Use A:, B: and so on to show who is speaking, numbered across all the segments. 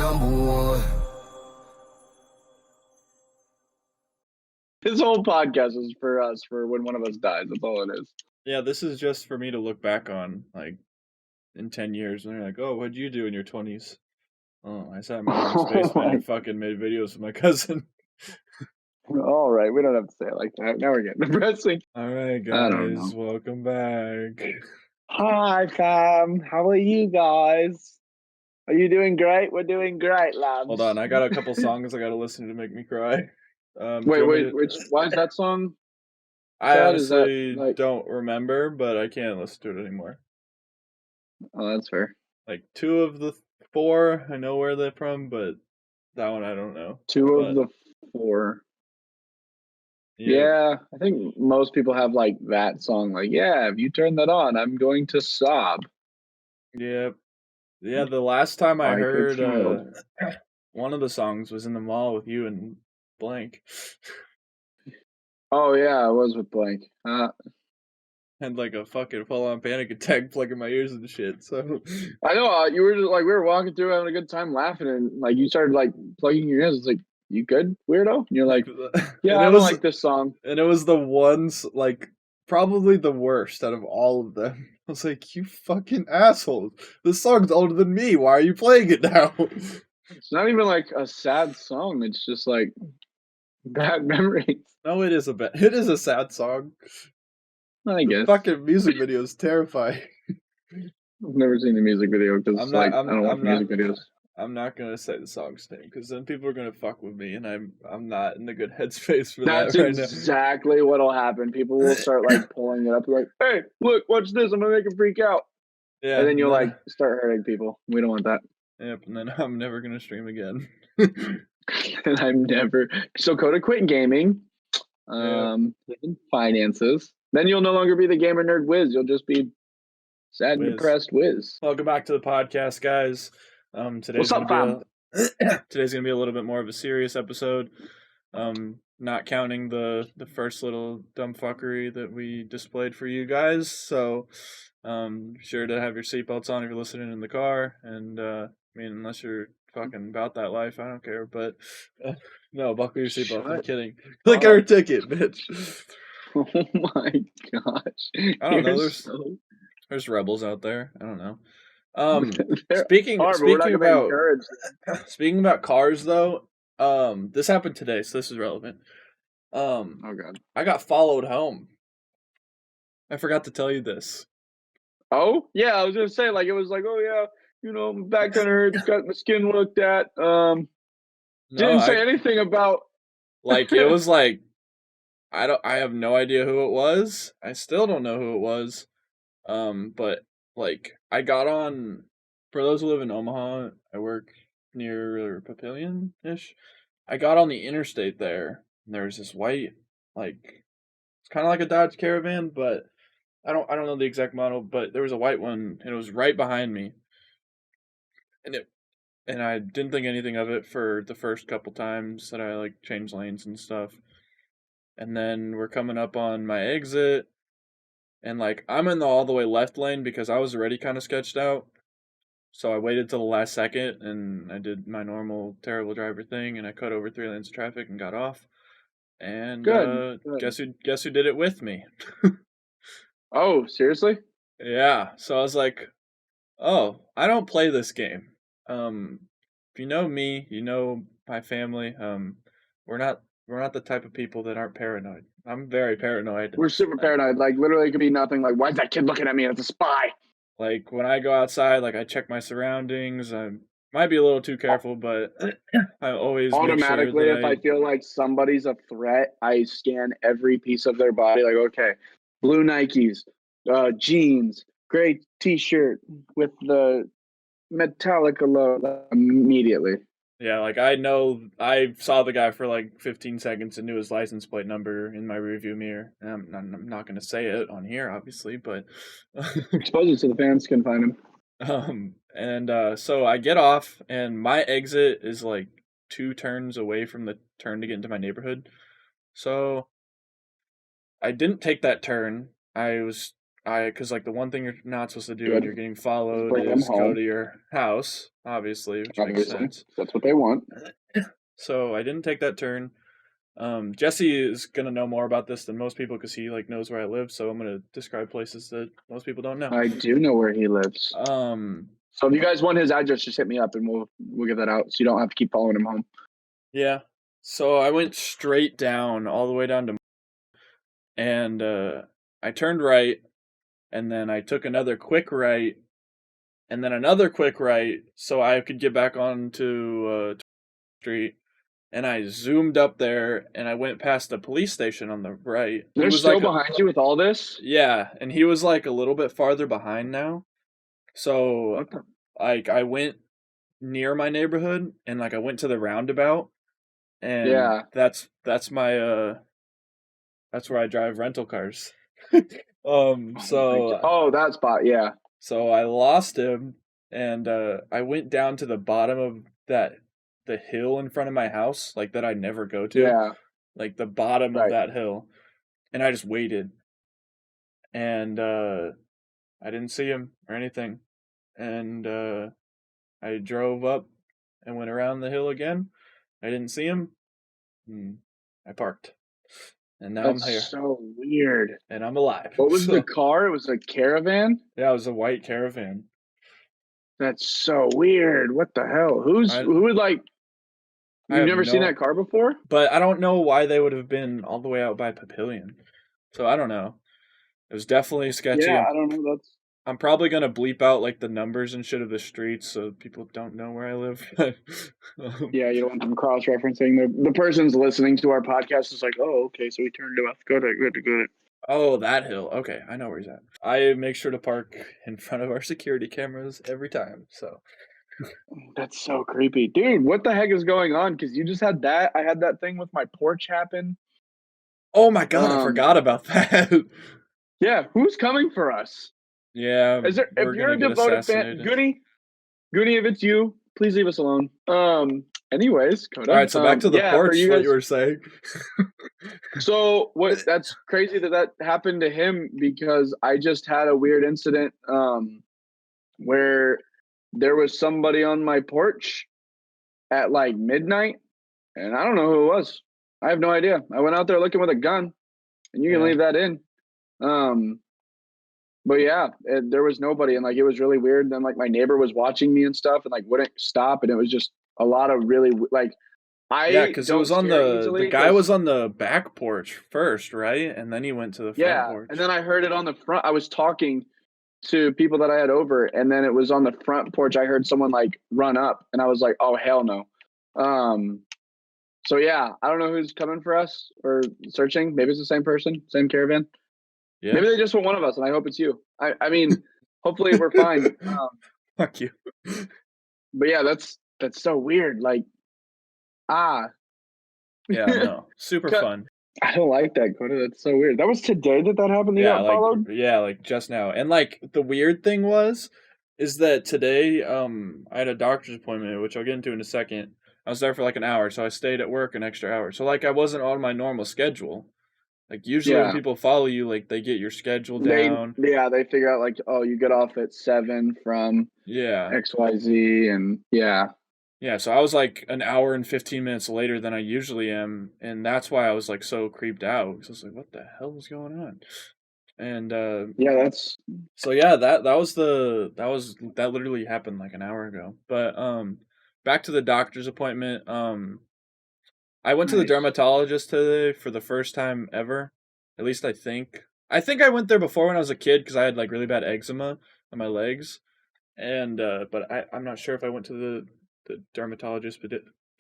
A: number one.
B: This whole podcast is for us, for when one of us dies. That's all it is.
C: Yeah, this is just for me to look back on, like, in 10 years, and they're like, oh, what'd you do in your 20s? Oh, I sat in my mom's basement and fucking made videos with my cousin.
B: All right, we don't have to say it like that. Now we're getting depressing.
C: All right,
B: I don't
C: guys,
B: know.
C: welcome back.
B: Hi, fam. How are you guys? Are you doing great? We're doing great, lads.
C: Hold on, I got a couple songs I gotta listen to make me cry.
B: Wait, why is that song?
C: I
B: sad?
C: honestly
B: like...
C: don't remember, but I can't listen to it anymore.
B: Oh, that's fair.
C: Like 2 of the 4, I know where they're from, but that one I don't know.
B: 2 of the 4. Yeah, I think most people have like that song. Like, yeah, if you turn that on, I'm going to sob.
C: Yeah, the last time I heard one of the songs was in the mall with you and Blank.
B: Oh yeah, I was with Blank.
C: Had like a fucking full-on panic attack, plugging my ears and shit. So
B: I know you were just like, we were walking through having a good time laughing, and like you started like plugging your ears. It's like, you good, weirdo? And you're like, yeah, I don't like this song.
C: And it was the ones, like, probably the worst out of all of them. I was like, you fucking assholes. This song's older than me. Why are you playing it now?
B: It's not even like a sad song. It's just like bad memories.
C: No, it is a sad song.
B: I guess.
C: The fucking music video is terrifying.
B: I've never seen the music video because I don't watch music videos.
C: I'm not gonna say the song's name because then people are gonna fuck with me, and I'm not in the good headspace for
B: that right now. That's exactly what'll happen. People will start like pulling it up, like, "Hey, look, watch this! I'm gonna make them freak out." Yeah, and then you'll like start hurting people. We don't want that.
C: Yep, and then I'm never gonna stream again.
B: And I'm never. So go to quit gaming. Finances. Then you'll no longer be the gamer nerd Wiz. You'll just be sad and depressed Wiz.
C: Welcome back to the podcast, guys. Today's gonna be a little bit more of a serious episode. Not counting the first little dumb fuckery that we displayed for you guys. So sure to have your seatbelts on if you're listening in the car. And I mean, unless you're fucking about that life, I don't care. But no, buckle your seatbelt. I'm kidding. Click our ticket, bitch.
B: Oh my gosh!
C: I don't know. There's rebels out there. I don't know. Speaking about cars, though, this happened today, so this is relevant. Oh
B: god!
C: I got followed home. I forgot to tell you this.
B: Oh yeah, I was gonna say, like, it was like, oh yeah, you know, my back kind of hurts, got my skin looked at. Didn't say anything about.
C: Like, it was like, I have no idea who it was. I still don't know who it was. But like, I got on. For those who live in Omaha, I work near Papillion-ish. I got on the interstate there, and there was this white, like, it's kind of like a Dodge Caravan, but I don't know the exact model, but there was a white one, and it was right behind me. And I didn't think anything of it for the first couple times that I, like, changed lanes and stuff. And then we're coming up on my exit, and, like, I'm in the all the way left lane because I was already kind of sketched out. So I waited till the last second, and I did my normal terrible driver thing, and I cut over 3 lanes of traffic and got off. And
B: good.
C: Guess who did it with me?
B: Oh, seriously?
C: Yeah. So I was like, oh, I don't play this game. If you know me, you know my family. We're not the type of people that aren't paranoid. I'm very paranoid.
B: We're super paranoid. Like, literally, it could be nothing. Like, why is that kid looking at me? It's a spy.
C: Like, when I go outside, like, I check my surroundings. I might be a little too careful, but I always
B: automatically,
C: make sure
B: that if I feel like somebody's a threat, I scan every piece of their body. Like, okay, blue Nikes, jeans, gray T-shirt with the Metallica logo immediately.
C: Yeah, like, I know I saw the guy for like 15 seconds and knew his license plate number in my rearview mirror. I'm not going to say it on here, obviously, but
B: expose it so the fans can find him.
C: So I get off, and my exit is like 2 turns away from the turn to get into my neighborhood. So I didn't take that turn. I because like the one thing you're not supposed to do when
B: Good.
C: you're getting followed
B: Bring them
C: is go
B: home.
C: to your house, obviously, which makes
B: Obviously,
C: sense.
B: that's what they want.
C: So I didn't take that turn. Jesse is gonna know more about this than most people because he like knows where I live. So I'm gonna describe places that most people don't know.
B: I do know where he lives. So if you guys want his address, just hit me up and we'll give that out, so you don't have to keep following him home.
C: Yeah. So I went straight down, all the way down to, and I turned right, and then I took another quick right, and then another quick right, so I could get back onto street. And I zoomed up there, and I went past the police station on the right.
B: They're still behind you with all this?
C: Yeah, and he was like a little bit farther behind now. So like I went near my neighborhood, and like I went to the roundabout, and that's my that's where I drive rental cars.
B: That spot, yeah.
C: So I lost him, and I went down to the bottom of the hill in front of my house, like that I never go to.
B: Yeah.
C: Like the bottom of that hill. And I just waited. And I didn't see him or anything. And I drove up and went around the hill again. I didn't see him. I parked. And now I'm here.
B: That's so weird.
C: And I'm alive.
B: What was the car? It was a Caravan?
C: Yeah, it was a white Caravan.
B: That's so weird. What the hell? Who would like... You've never seen that car before?
C: But I don't know why they would have been all the way out by Papillion. So I don't know. It was definitely sketchy.
B: Yeah, I don't know.
C: I'm probably gonna bleep out like the numbers and shit of the streets so people don't know where I live.
B: Yeah, you don't want them cross-referencing. The person's listening to our podcast is like, oh, okay, so we turned left. Good.
C: Oh, that hill. Okay, I know where he's at. I make sure to park in front of our security cameras every time. So
B: that's so creepy, dude. What the heck is going on? Because you just had that. I had that thing with my porch happen.
C: Oh my god, I forgot about that.
B: Yeah, who's coming for us?
C: Yeah,
B: if you're a devoted fan, Goonie, if it's you, please leave us alone. Anyways, Coda.
C: All right, so back to the porch. What you were saying.
B: So that's crazy that happened to him, because I just had a weird incident where there was somebody on my porch at like midnight, and I don't know who it was. I have no idea. I went out there looking with a gun, and you can leave that in. But yeah, there was nobody, and like it was really weird. And then like my neighbor was watching me and stuff, and like wouldn't stop, and it was just a lot of really like
C: because it was on the guy was on the back porch first, right? And then he went to the front porch.
B: And then I heard it on the front. I was talking to people that I had over, and then it was on the front porch. I heard someone like run up, and I was like, oh hell no. So yeah, I don't know who's coming for us or searching. Maybe it's the same person, same Caravan. Yeah. Maybe they just want one of us, and I hope it's you. I mean, hopefully we're fine.
C: Fuck you.
B: But yeah, that's so weird. Like,
C: yeah, no, super fun.
B: I don't like that, Coda. That's so weird. That was today that happened. You got followed?
C: Yeah, like just now. And like the weird thing is that today, I had a doctor's appointment, which I'll get into in a second. I was there for like an hour, so I stayed at work an extra hour. So like I wasn't on my normal schedule. Like usually when people follow you, like they get your schedule down.
B: They figure out like, oh, you get off at 7 from XYZ, and
C: Yeah, so I was like an hour and 15 minutes later than I usually am, and that's why I was like so creeped out, because I was like, what the hell is going on? And
B: that's
C: so yeah, that literally happened like an hour ago. But back to the doctor's appointment. I went to the dermatologist today for the first time ever. At least I think. I think I went there before when I was a kid because I had like really bad eczema on my legs, and but I'm not sure if I went to the dermatologist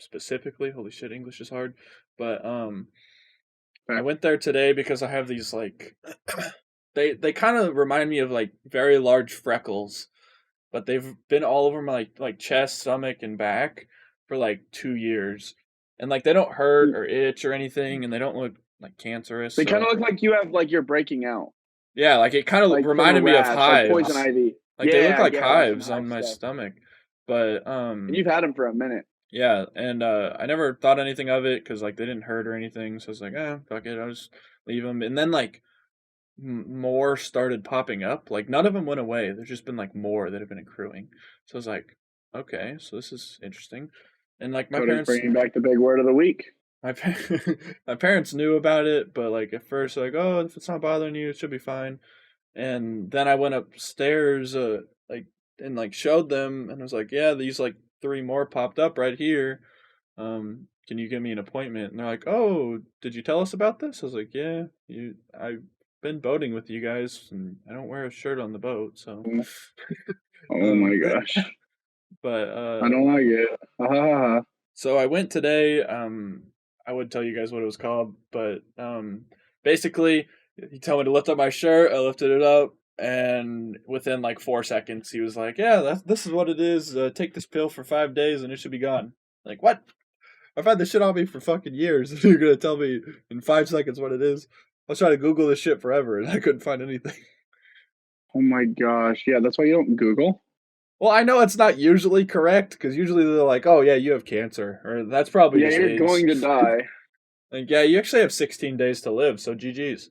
C: specifically. Holy shit, English is hard. But I went there today because I have these like they kind of remind me of like very large freckles, but they've been all over my like chest, stomach, and back for like 2 years. And like they don't hurt or itch or anything, and they don't look like cancerous.
B: They kind of look like you have like you're breaking out.
C: Yeah, like it kind of like reminded me of hives,
B: like poison ivy.
C: Like they look like hives on my stomach. But
B: and you've had them for a minute.
C: Yeah, and I never thought anything of it because like they didn't hurt or anything. So I was like, fuck it, I'll just leave them. And then like more started popping up. Like none of them went away. There's just been like more that have been accruing. So I was like, okay, so this is interesting. And like my
B: Cody's
C: parents,
B: bringing back the big word of the week.
C: my my parents knew about it, but like at first, like, oh, if it's not bothering you, it should be fine. And then I went upstairs, like, and like showed them, and I was like, yeah, these like 3 more popped up right here. Can you give me an appointment? And they're like, oh, did you tell us about this? I was like, yeah, I've been boating with you guys, and I don't wear a shirt on the boat, so.
B: Oh my gosh.
C: But
B: I don't like it.
C: so I went today. I would tell you guys what it was called, but basically, he told me to lift up my shirt. I lifted it up, and within like 4 seconds, he was like, "Yeah, this is what it is. Take this pill for 5 days, and it should be gone." Like, what? I've had this shit on me for fucking years. You're gonna tell me in 5 seconds what it is? I was trying to Google this shit forever, and I couldn't find anything.
B: Oh my gosh. Yeah, that's why you don't Google.
C: Well, I know it's not usually correct because usually they're like, "Oh yeah, you have cancer," or that's probably
B: Yeah,
C: just
B: you're
C: AIDS.
B: going to die.
C: Like, yeah, you actually have 16 days to live, so GG's.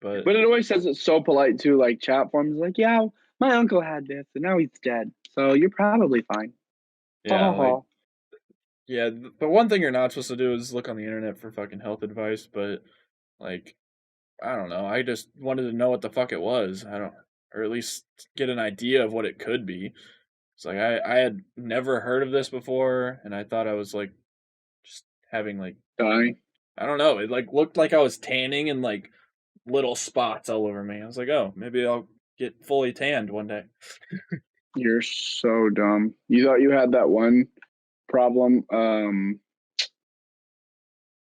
C: But
B: it always says it's so polite too. Like chat forms, like, yeah, my uncle had this, and now he's dead, so you're probably fine.
C: yeah, like, yeah, the one thing you're not supposed to do is look on the internet for fucking health advice. But like, I don't know. I just wanted to know what the fuck it was. Or at least get an idea of what it could be. It's like I had never heard of this before, and I thought I was like just having like
B: dying.
C: I don't know. It like looked like I was tanning and like little spots all over me. I was like, oh, maybe I'll get fully tanned one day.
B: You're so dumb. You thought you had that one problem.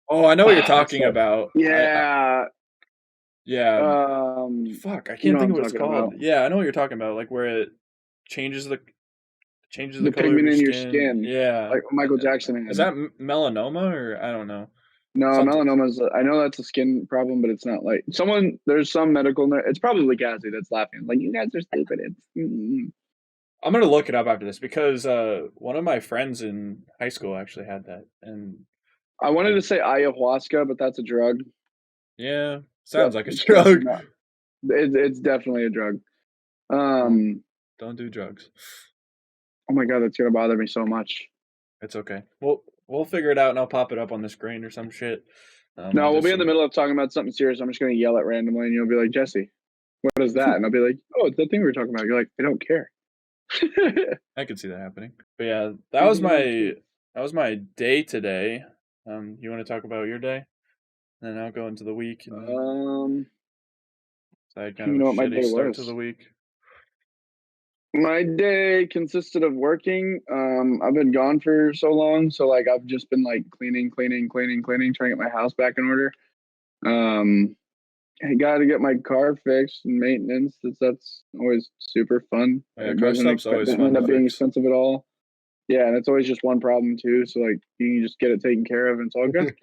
C: Oh, I know what you're talking about.
B: Yeah.
C: Yeah. Fuck, I can't think of what it's called.
B: About.
C: Yeah, I know what you're talking about. Like where it changes the color
B: pigment
C: of
B: in
C: your
B: your skin.
C: Yeah.
B: Like Michael Jackson had.
C: Is that melanoma or I don't know?
B: No, melanoma is. I know that's a skin problem, but it's not like someone. There's some medical. It's probably Cassie that's laughing. Like you guys are stupid. It's.
C: I'm gonna look it up after this because one of my friends in high school actually had that, and
B: I wanted to say ayahuasca, but that's a drug.
C: Yeah, sounds like a drug.
B: It's definitely a drug.
C: Don't do drugs.
B: Oh my god, that's gonna bother me so much.
C: It's okay. We'll figure it out, and I'll pop it up on the screen or some shit.
B: No, we'll be in the middle of talking about something serious. I'm just gonna yell it randomly, and you'll be like, Jesse, what is that? And I'll be like, oh, it's that thing we were talking about. You're like, I don't care.
C: I could see that happening. But yeah, that was my day today. You want to talk about your day? And then I'll go into the week. And I had kind of a shitty start to the week.
B: My day consisted of working. I've been gone for so long, so like I've just been like cleaning, trying to get my house back in order. I got to get my car fixed and maintenance. That's always super fun.
C: Yeah, car stuff's always fun.
B: End up being expensive at all. Yeah, and it's always just one problem too. So like you can just get it taken care of, and it's all good.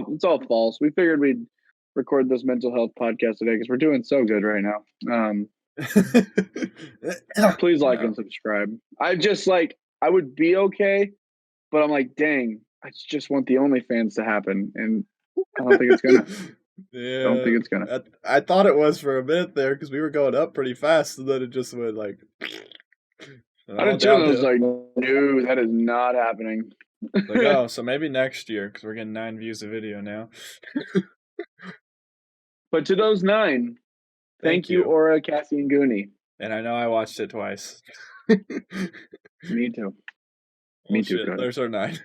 B: It's all false. We figured we'd record this mental health podcast today because we're doing so good right now. Please like and subscribe. I would be okay, but I'm like, dang, I just want the OnlyFans to happen, and I don't think it's gonna.
C: Yeah,
B: I don't think it's gonna.
C: I thought it was for a minute there because we were going up pretty fast, and then it just went like.
B: I did too. I was like, no, that is not happening.
C: Like, oh, so maybe next year because we're getting 9 views a video now.
B: But to those 9, thank you, Aura, Cassie, and Goonie.
C: And I know I watched it twice.
B: Me too. Me too.
C: Shit, there's our 9.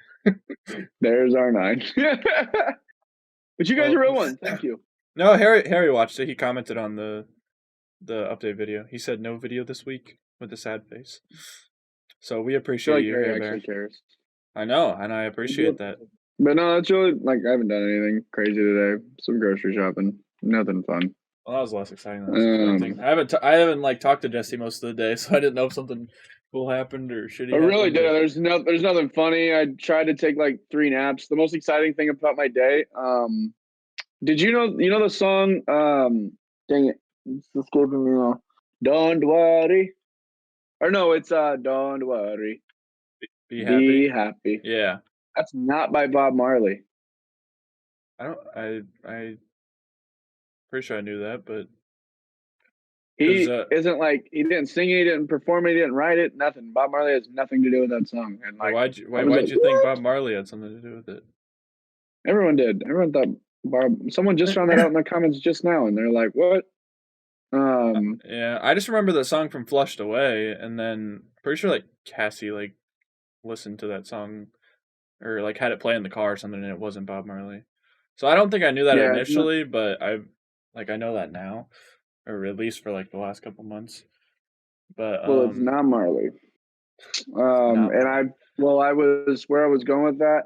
B: There's our 9. But you guys are real ones. Thank you.
C: No, Harry watched it. He commented on the update video. He said no video this week with a sad face. So we appreciate you,
B: Harry actually cares.
C: I know, and I appreciate that.
B: But no, it's really like I haven't done anything crazy today. Some grocery shopping, nothing fun.
C: Well, that was less exciting than thing. I haven't like talked to Jesse most of the day, so I didn't know if something cool happened or shitty.
B: I really did. There's nothing funny. I tried to take like 3 naps. The most exciting thing about my day. Did you know the song? Dang it, it's escaping me now. Don't worry, or no, it's Don't worry. Be happy.
C: Yeah.
B: That's not by Bob Marley.
C: I Pretty sure I knew that, but because
B: He isn't like he didn't sing it, he didn't perform it, he didn't write it, nothing. Bob Marley has nothing to do with that song. And like I was
C: why'd
B: like,
C: you think
B: what?
C: Bob Marley had something to do with it?
B: Everyone did. Everyone thought Bob. Someone just found that out in the comments just now, and they're like, "What?"
C: Yeah, I just remember the song from Flushed Away, and then pretty sure like Cassie like listened to that song or like had it play in the car or something, and it wasn't Bob Marley. So I don't think I knew that
B: Yeah,
C: initially, but I know that now, or at least for like the last couple months. But
B: well, it's not Marley.
C: it's not
B: And
C: Marley.
B: I was where I was going with that.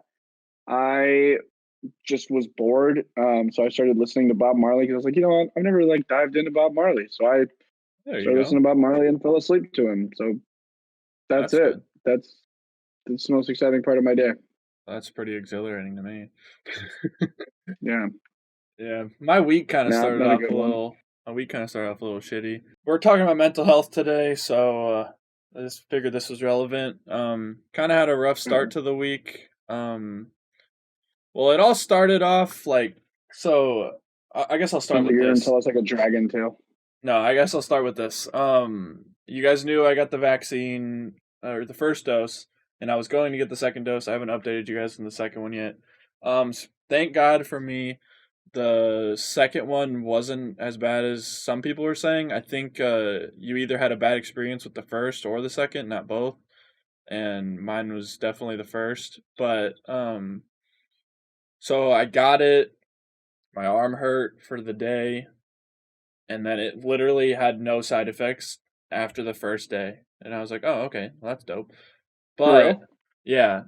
B: I just was bored, so I started listening to Bob Marley because I was like, you know what, I've never like dived into Bob Marley, so I
C: There you
B: started
C: go.
B: listening to Bob Marley and fell asleep to him. So that's
C: That's
B: it.
C: good.
B: That's the most exciting part of my day.
C: That's pretty exhilarating to me.
B: Yeah,
C: Yeah, my week kind of started
B: not a
C: off
B: good
C: a
B: one.
C: little. My week kind of started off a little shitty. We're talking about mental health today, so I just figured this was relevant. Kind of had a rough start to the week. Well, it all started off like so. I guess I'll start
B: Sounds like
C: with
B: you're gonna
C: this.
B: tell us like a dragon tale.
C: No, I guess I'll start with this. You guys knew I got the vaccine or the first dose, and I was going to get the second dose. I haven't updated you guys on the second one yet. Thank God for me. The second one wasn't as bad as some people were saying. I think you either had a bad experience with the first or the second, not both. And mine was definitely the first. But so I got it. My arm hurt for the day, and then it literally had no side effects after the first day. And I was like, "Oh, okay, well, that's dope."
B: For
C: But
B: real?
C: yeah,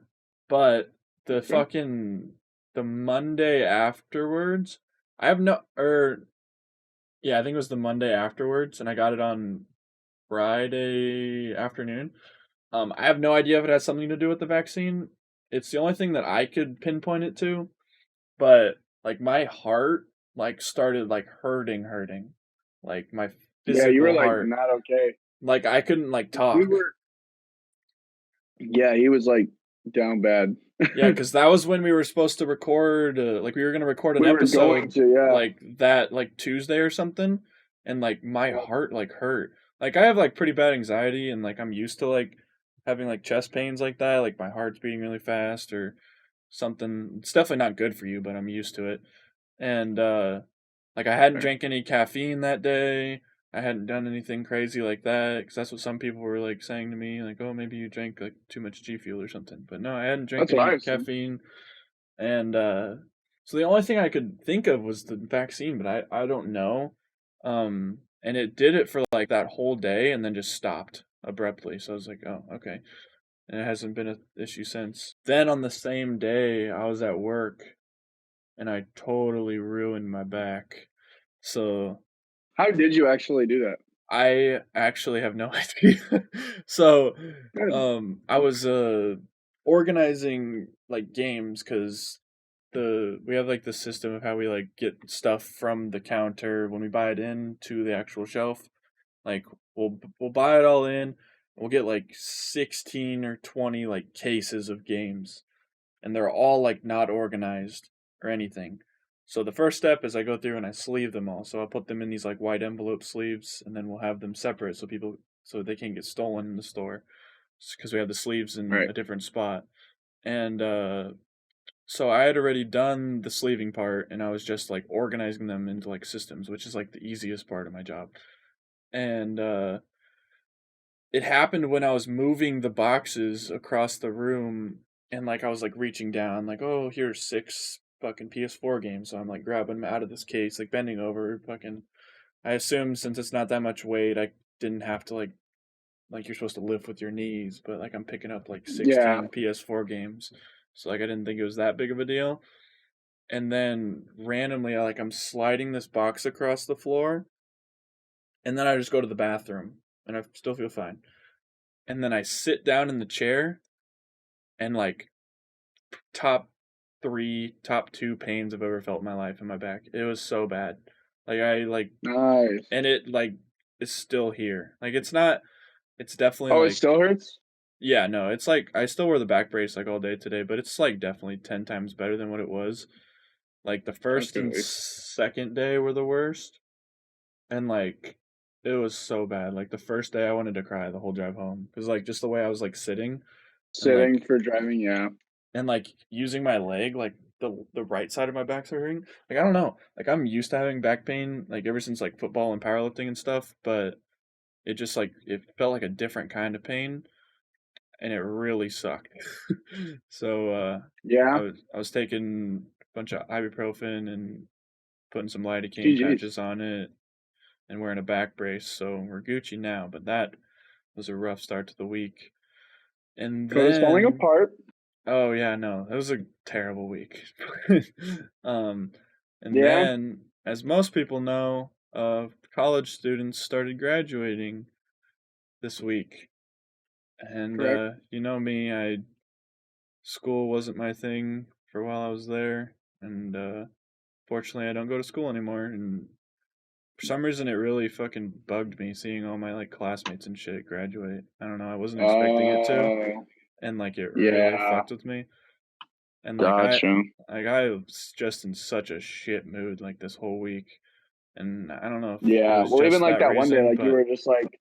C: but the
B: Okay.
C: fucking the Monday afterwards, I have no or yeah, I think it was the Monday afterwards, and I got it on Friday afternoon. I have no idea if it has something to do with the vaccine. It's the only thing that I could pinpoint it to, but like my heart like started like hurting. Like my
B: Yeah, you were
C: physical
B: like
C: heart.
B: not okay.
C: Like I couldn't like
B: We
C: talk.
B: were. Yeah, he was like down bad.
C: Yeah, because that was when we were supposed to record. Like we were gonna record an
B: We were going
C: episode
B: to, yeah.
C: like that, like Tuesday or something, and like my heart like hurt. Like I have like pretty bad anxiety, and like I'm used to like having like chest pains like that. Like my heart's beating really fast or something. It's definitely not good for you, but I'm used to it. And like I hadn't drank any caffeine that day. I hadn't done anything crazy like that because that's what some people were like saying to me, like, "Oh, maybe you drank like too much G Fuel or something." But no, I hadn't drank
B: That's what
C: any
B: I've seen.
C: caffeine, and so the only thing I could think of was the vaccine, but I don't know. And it did it for like that whole day, and then just stopped abruptly. So I was like, "Oh, okay." And it hasn't been an issue since. Then on the same day, I was at work, and I totally ruined my back. So
B: How did you actually do that?
C: I actually have no idea. So,
B: Good.
C: I was organizing like games because we have like the system of how we like get stuff from the counter when we buy it in to the actual shelf. Like we'll buy it all in. We'll get like 16 or 20 like cases of games, and they're all like not organized or anything. So the first step is I go through and I sleeve them all. So I'll put them in these like white envelope sleeves, and then we'll have them separate so they can't get stolen in the store because we have the sleeves in
B: Right.
C: a different spot. And so I had already done the sleeving part, and I was just like organizing them into like systems, which is like the easiest part of my job. And it happened when I was moving the boxes across the room, and like I was like reaching down, like, oh, here's 6 fucking PS4 games. So I'm like grabbing them out of this case, like bending over, fucking. I assume since it's not that much weight, I didn't have to like you're supposed to lift with your knees, but like I'm picking up like
B: Yeah.
C: 16 PS4 games, so like I didn't think it was that big of a deal. And then randomly, I'm sliding this box across the floor, and then I just go to the bathroom, and I still feel fine. And then I sit down in the chair, and like top 3, top 2 pains I've ever felt in my life in my back. It was so bad. Like
B: Nice.
C: and it like is still here. Like it's not. It's definitely
B: Oh, it
C: like
B: still hurts?
C: yeah, no. It's like I still wear the back brace like all day today, but it's like definitely 10 times better than what it was. Like the first and
B: Okay.
C: second day were the worst, and like it was so bad. Like the first day, I wanted to cry the whole drive home because like just the way I was like sitting and
B: Sitting for driving, yeah.
C: using my leg, like the right side of my back's hurting. Like I don't know. Like I'm used to having back pain like ever since like football and powerlifting and stuff, but it just like it felt like a different kind of pain and it really sucked. So
B: Yeah.
C: I was taking a bunch of ibuprofen and putting some lidocaine
B: GG's.
C: patches on it and wearing a back brace, so we're Gucci now. But that was a rough start to the week. And
B: But it's falling
C: then,
B: apart.
C: oh yeah, no, that was a terrible week. um, and
B: Yeah,
C: then, as most people know, college students started graduating this week. And
B: correct.
C: you know me, I school wasn't my thing for while I was there, and fortunately, I don't go to school anymore. And for some reason, it really fucking bugged me seeing all my like classmates and shit graduate. I don't know. I wasn't expecting it to,
B: Oh,
C: and like it really
B: yeah.
C: fucked with me. And
B: Gotcha.
C: I was just in such a shit mood like this whole week, and I don't know if it
B: Yeah.
C: was
B: Well, even
C: just
B: like
C: that
B: that one day,
C: reason,
B: like you
C: but
B: were just like,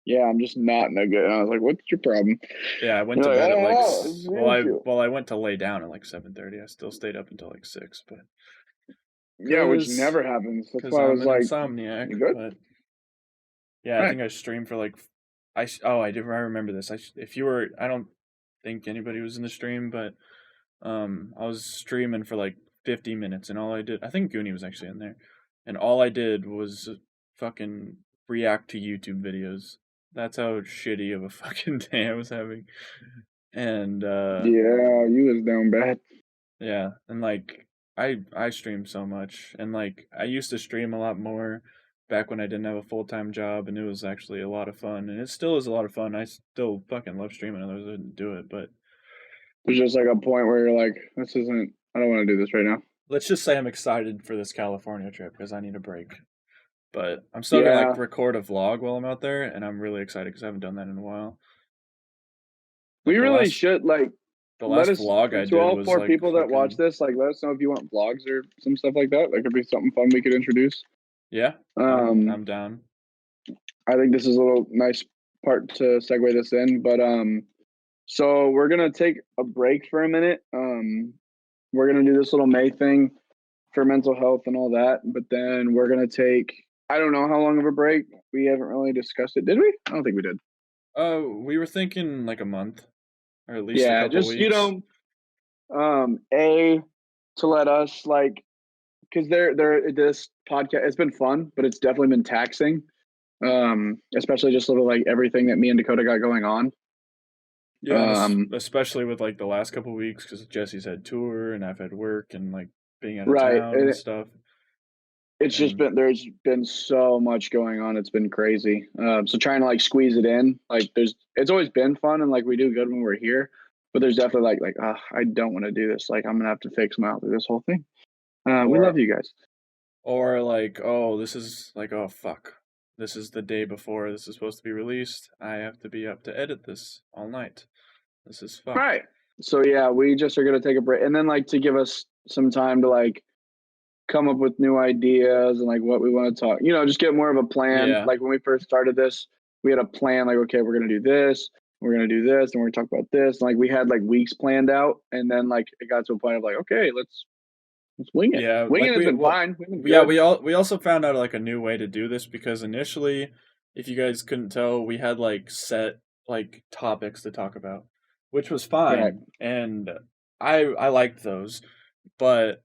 B: yeah, I'm just not in a good. And I was like, what's your problem?
C: yeah, I went
B: You're
C: to
B: like, I
C: bed at
B: don't
C: like
B: know. It's an issue.
C: I went to lay down at like 7:30. I still stayed up until like 6, but
B: Yeah, which
C: cause
B: never happens. That's
C: cause
B: why I
C: I'm
B: was
C: an
B: like,
C: insomniac.
B: you good?
C: But yeah, I
B: Right.
C: think I streamed for like oh, I did. I remember this. If you were, I don't think anybody was in the stream, but I was streaming for like 50 minutes, and all I did, I think Goonie was actually in there, and all I did was fucking react to YouTube videos. That's how shitty of a fucking day I was having, and
B: Yeah, you was down bad.
C: yeah, and like I stream so much, and like I used to stream a lot more back when I didn't have a full-time job, and it was actually a lot of fun, and it still is a lot of fun. I still fucking love streaming, otherwise I wouldn't do it. But
B: There's just like a point where you're like, this isn't. I don't want to do this right now.
C: let's just say I'm excited for this California trip because I need a break. But I'm still gonna like
B: Yeah,
C: record a vlog while I'm out there, and I'm really excited because I haven't done that in a while.
B: we
C: Like
B: really should like
C: the
B: let
C: last
B: us
C: vlog I
B: to
C: did
B: all
C: was
B: four
C: like
B: people that watch
C: fucking
B: this. Like, let us know if you want vlogs or some stuff like that. That could be something fun we could introduce.
C: yeah,
B: Um,
C: I'm down.
B: I think this is a little nice part to segue this in, but so we're gonna take a break for a minute. We're gonna do this little May thing for mental health and all that, but then we're gonna take. I don't know how long of a break. We haven't really discussed it, did we? I don't think we did.
C: We were thinking like a month or at least a
B: Yeah,
C: couple
B: just
C: weeks.
B: a to let us like because they're this podcast. It's been fun, but it's definitely been taxing. Especially just sort of like everything that me and Dakota got going on.
C: Yeah, and
B: Um,
C: especially with like the last couple weeks because Jesse's had tour and I've had work and like being out of
B: right.
C: town and stuff.
B: It's just
C: And
B: been there's been so much going on. It's been crazy. So trying to like squeeze it in, like it's always been fun and like we do good when we're here, but there's definitely like I don't want to do this. Like I'm gonna have to fix my out through this whole thing. We love
C: or
B: you guys.
C: or like oh this is like oh fuck this is the day before this is supposed to be released. I have to be up to edit this all night. This is
B: All
C: fucked.
B: right. So yeah, we just are gonna take a break and then like to give us some time to like come up with new ideas and like what we want to talk. Just get more of a plan.
C: Yeah.
B: Like when we first started this, we had a plan. Like okay, we're gonna do this. We're gonna do this, and we're gonna talk about this. And, like we had like weeks planned out, and then like it got to a point of like, okay, let's wing it.
C: Yeah,
B: Winging
C: like
B: has been fine. We've been
C: yeah,
B: good.
C: we also found out like a new way to do this because initially, if you guys couldn't tell, we had like set like topics to talk about, which was
B: Right.
C: fine, and I liked those, but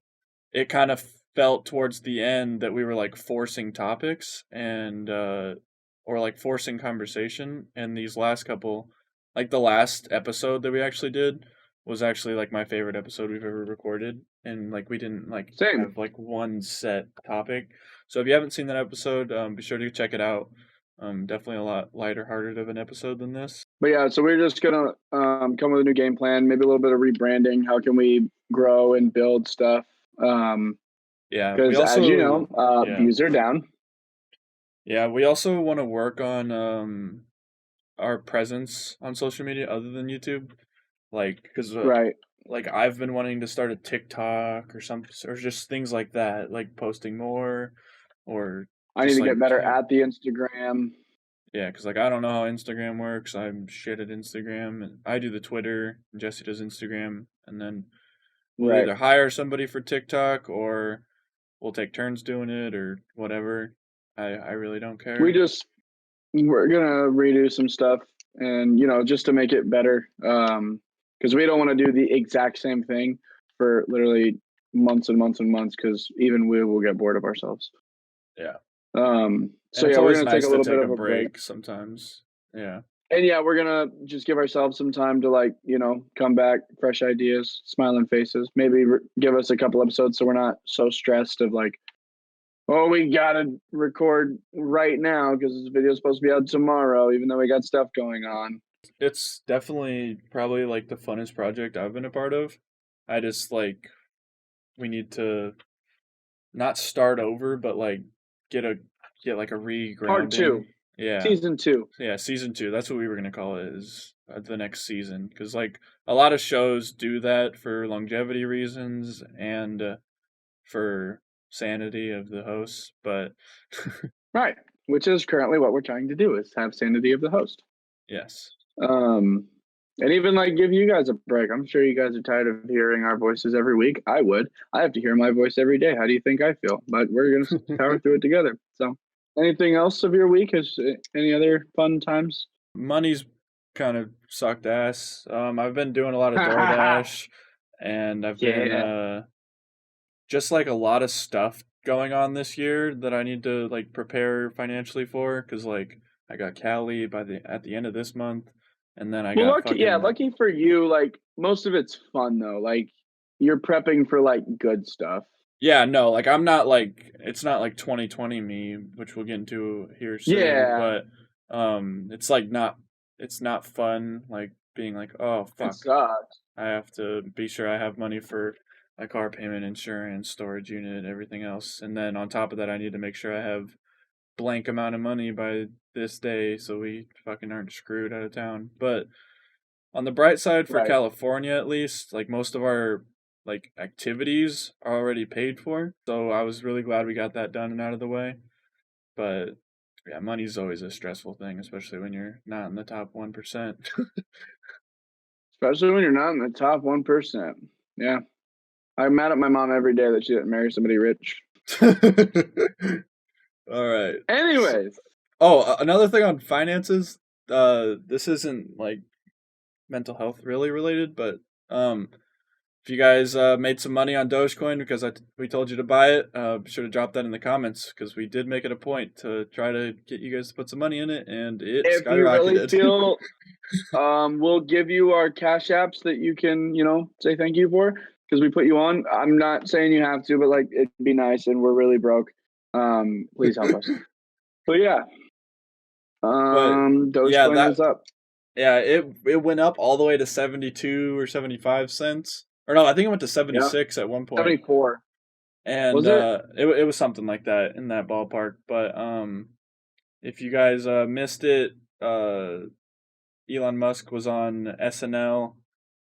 C: it kind of felt towards the end that we were like forcing topics and or like forcing conversation, and these last couple, like the last episode that we actually did was actually like my favorite episode we've ever recorded, and like we didn't like
B: Same.
C: have like one set topic. So if you haven't seen that episode, be sure to check it out. Definitely a lot lighter hearted of an episode than this.
B: But yeah, so we're just gonna come with a new game plan, maybe a little bit of rebranding. How can we grow and build stuff?
C: Yeah, we
B: Because as you know,
C: also yeah
B: views are down.
C: yeah we also want to work on our presence on social media other than YouTube, like because
B: Right.
C: like I've been wanting to start a TikTok or something, or just things like that, like posting more, or
B: I need
C: just
B: to
C: like
B: get better at the Instagram.
C: yeah, because like I don't know how Instagram works. I'm shit at Instagram, and I do the Twitter, and Jesse does Instagram, and then we'll
B: Right.
C: either hire somebody for TikTok or we'll take turns doing it or whatever. I really don't care.
B: We're gonna redo some stuff, and just to make it better, because we don't want to do the exact same thing for literally months and months and months, because even we will get bored of ourselves.
C: Yeah.
B: So
C: And it's
B: yeah, we're
C: always
B: gonna take a
C: nice to
B: little bit
C: take a
B: of a break.
C: break sometimes. Yeah.
B: And yeah, we're gonna just give ourselves some time to come back, fresh ideas, smiling faces. Maybe give us a couple episodes so we're not so stressed of like, oh, we gotta record right now because this video is supposed to be out tomorrow, even though we got stuff going on.
C: It's definitely probably like the funnest project I've been a part of. I just like we need to not start over, but like get like a
B: Part two,
C: regrounding. Yeah.
B: season 2.
C: Yeah, season 2. That's what we were gonna call it. Is the next season because like a lot of shows do that for longevity reasons and for sanity of the hosts, but
B: Right, which is currently what we're trying to do, is have sanity of the host.
C: yes.
B: Um, and even like give you guys a break. I'm sure you guys are tired of hearing our voices every week. I would. I have to hear my voice every day. How do you think I feel? But we're gonna power through it together. So, anything else of your week? Has any other fun times?
C: Money's kind of sucked ass. I've been doing a lot of DoorDash, and I've been
B: Yeah.
C: just like a lot of stuff going on this year that I need to like prepare financially for because like I got Cali at the end of this month, and then I
B: Well,
C: got
B: lucky for you. Like most of it's fun though. Like you're prepping for like good stuff.
C: yeah, no, like I'm not like it's not like 2020 me, which we'll get into here soon,
B: Yeah,
C: but it's like it's not fun like being like, oh
B: it
C: fuck,
B: sucks.
C: I have to be sure I have money for my car payment, insurance, storage unit, everything else. And then on top of that I need to make sure I have blank amount of money by this day so we fucking aren't screwed out of town. But on the bright side for
B: Right.
C: California at least, like most of our like activities are already paid for. So I was really glad we got that done and out of the way. But yeah, money's always a stressful thing, especially when you're not in the top 1%.
B: Especially when you're not in the top 1%. Yeah. I'm mad at my mom every day that she didn't marry somebody rich.
C: All right.
B: Anyways.
C: Oh, another thing on finances. This isn't like mental health really related, but if you guys made some money on Dogecoin because we told you to buy it, be sure to drop that in the comments because we did make it a point to try to get you guys to put some money in it, and it
B: If you really
C: skyrocketed.
B: feel, we'll give you our cash apps that you can, say thank you for because we put you on. I'm not saying you have to, but like it'd be nice, and we're really broke. Please help us. But yeah,
C: But yeah,
B: Dogecoin is up.
C: yeah, it went up all the way to 72 or 75 cents. Or no, I think it went to
B: Yeah,
C: 76 at one point.
B: 74.
C: And
B: Was it?
C: it was something like that in that ballpark. But if you guys missed it, Elon Musk was on SNL,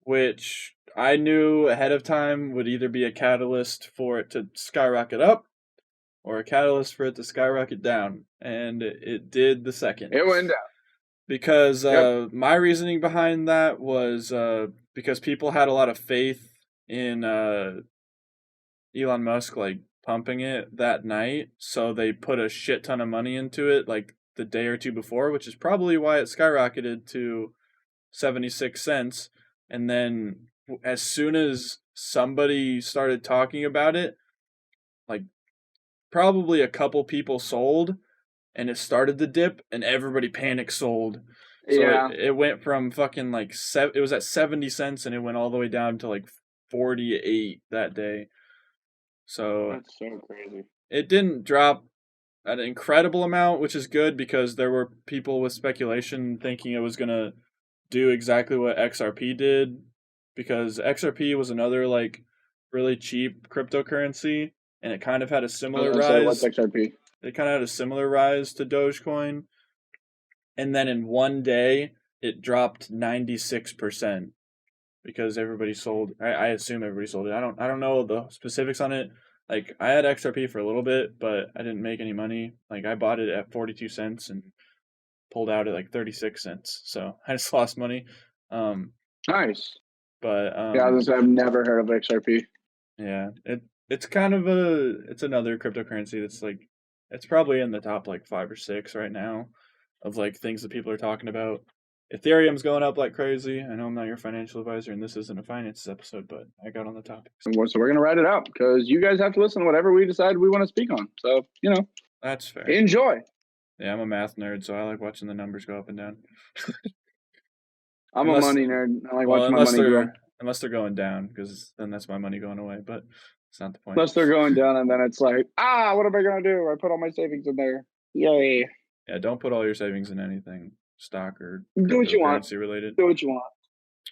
C: which I knew ahead of time would either be a catalyst for it to skyrocket up or a catalyst for it to skyrocket down, and it did the second.
B: It went down.
C: Because
B: Yep.
C: my reasoning behind that was because people had a lot of faith in Elon Musk like pumping it that night, so they put a shit ton of money into it like the day or two before, which is probably why it skyrocketed to 76 cents. And then as soon as somebody started talking about it, like probably a couple people sold and it started to dip and everybody panic sold. So
B: Yeah.
C: it went from fucking like it was at 70 cents and it went all the way down to like 48 that day. So
B: That's so crazy.
C: it didn't drop an incredible amount, which is good because there were people with speculation thinking it was going to do exactly what XRP did because XRP was another like really cheap cryptocurrency and it kind of had a
B: I was
C: similar
B: gonna say, what's
C: rise.
B: XRP?
C: It kind of had a similar rise to Dogecoin. And then in one day, it dropped 96%. because everybody sold. I assume everybody sold it. I don't know the specifics on it. Like I had XRP for a little bit, but I didn't make any money. Like I bought it at 42 cents and pulled out at like 36 cents. So I just lost money.
B: Nice.
C: But
B: Yeah, I've never heard of XRP.
C: yeah, it's kind of it's another cryptocurrency that's like it's probably in the top like 5 or 6 right now of like things that people are talking about. Ethereum's going up like crazy. I know I'm not your financial advisor and this isn't a finances episode, but I got on the topic.
B: So we're gonna write it out because you guys have to listen to whatever we decide we want to speak on. So
C: That's fair.
B: Enjoy.
C: Yeah, I'm a math nerd, so I like watching the numbers go up and down.
B: I'm a money nerd. I like watching my money grow.
C: Unless they're going down, because then that's my money going away. But it's not the point.
B: Unless they're going down, and then it's like, what am I gonna do? I put all my savings in there. Yay!
C: Yeah, don't put all your savings in anything stock or
B: do what you want.
C: Related.
B: Do what you want.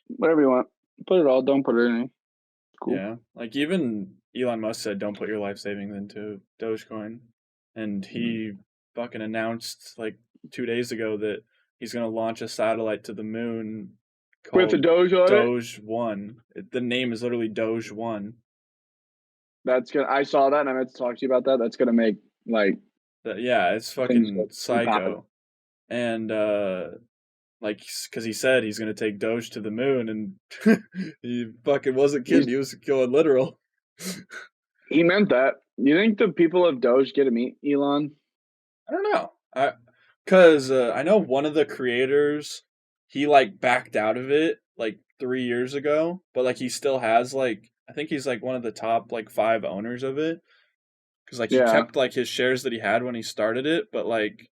B: Whatever you want. Put it all. Don't put it in.
C: Cool. Yeah, like even Elon Musk said, don't put your life savings into Dogecoin, and he fucking announced like 2 days ago that he's gonna launch a satellite to the moon
B: with the Doge on
C: Doge 1. The name is literally Doge 1.
B: That's gonna. I saw that, and I meant to talk to you about that. That's gonna make like.
C: Yeah, it's fucking psycho, and like, because he said he's gonna take Doge to the moon, and he fucking wasn't kidding. He was going literal.
B: He meant that. You think the people of Doge get to meet Elon?
C: I don't know. Because I know one of the creators, he like backed out of it like 3 years ago, but like he still has like I think he's like one of the top like 5 owners of it. Because like he kept like his shares that he had when he started it, but like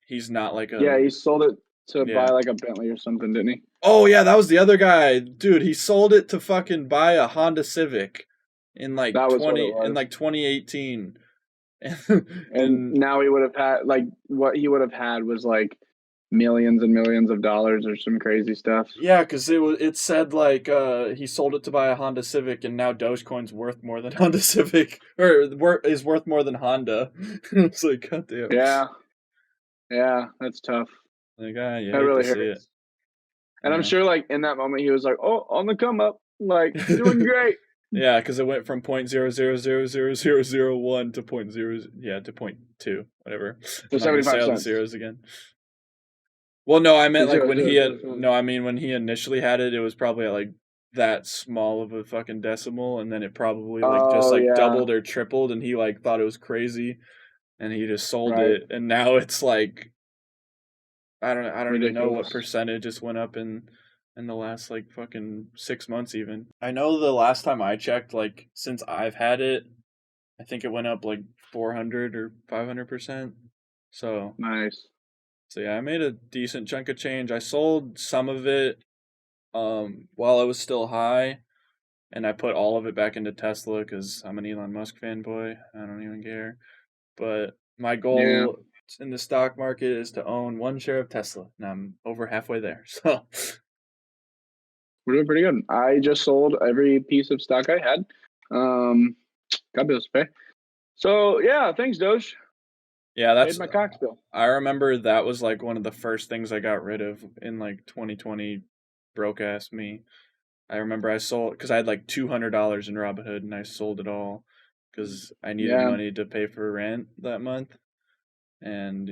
C: he's not like a
B: he sold it to buy like a Bentley or something, didn't he?
C: Oh yeah, that was the other guy, dude. He sold it to fucking buy a Honda Civic in like 2018.
B: and now he would have had like what he would have had was like millions and millions of dollars or some crazy stuff.
C: Yeah, because it said like he sold it to buy a Honda Civic, and now Dogecoin's worth more than Honda Civic, or is worth more than Honda. It's like, goddamn.
B: Yeah, that's tough.
C: Like, yeah,
B: that really hurts. And I'm sure, like in that moment, he was like, "Oh, on the come up, like doing great."
C: Yeah, because it went from 0.000001 to 0.2, whatever.
B: So 75 cents.
C: Zeros again. Well, no, I meant like when he had. No, I mean when he initially had it, it was probably at like that small of a fucking decimal, and then it probably like just like doubled or tripled, and he like thought it was crazy, and he just sold it, and now it's like I don't even know what percentage just went up in the last like fucking 6 months even. I know the last time I checked, like since I've had it, I think it went up like 400 or 500%. So
B: nice.
C: So yeah, I made a decent chunk of change. I sold some of it while it was still high, and I put all of it back into Tesla because I'm an Elon Musk fanboy. I don't even care. But my goal in the stock market is to own 1 share of Tesla, and I'm over halfway there. So
B: we're doing pretty good. I just sold every piece of stock I had. Got bills to pay. So yeah, thanks, Doge.
C: Yeah, that's
B: paid my Cox bill.
C: I remember that was like one of the first things I got rid of in like 2020. Broke ass me. I remember I sold because I had like $200 in Robinhood, and I sold it all because I needed money to pay for rent that month. And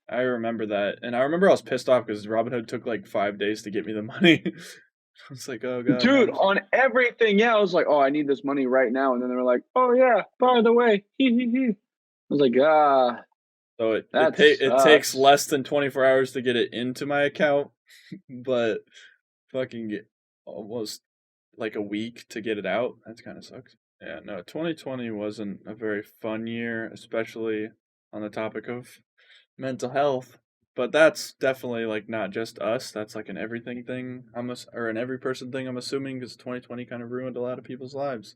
C: I remember that, and I remember I was pissed off because Robinhood took like 5 days to get me the money. I was like, oh god,
B: dude, on everything. Yeah, I was like, oh, I need this money right now, and then they were like, oh yeah, by the way, I was like,
C: So it takes less than 24 hours to get it into my account, but fucking almost like a week to get it out. That kind of sucks. Yeah, no, 2020 wasn't a very fun year, especially on the topic of mental health. But that's definitely like not just us. That's like an everything thing. Or an every person thing. I'm assuming because 2020 kind of ruined a lot of people's lives.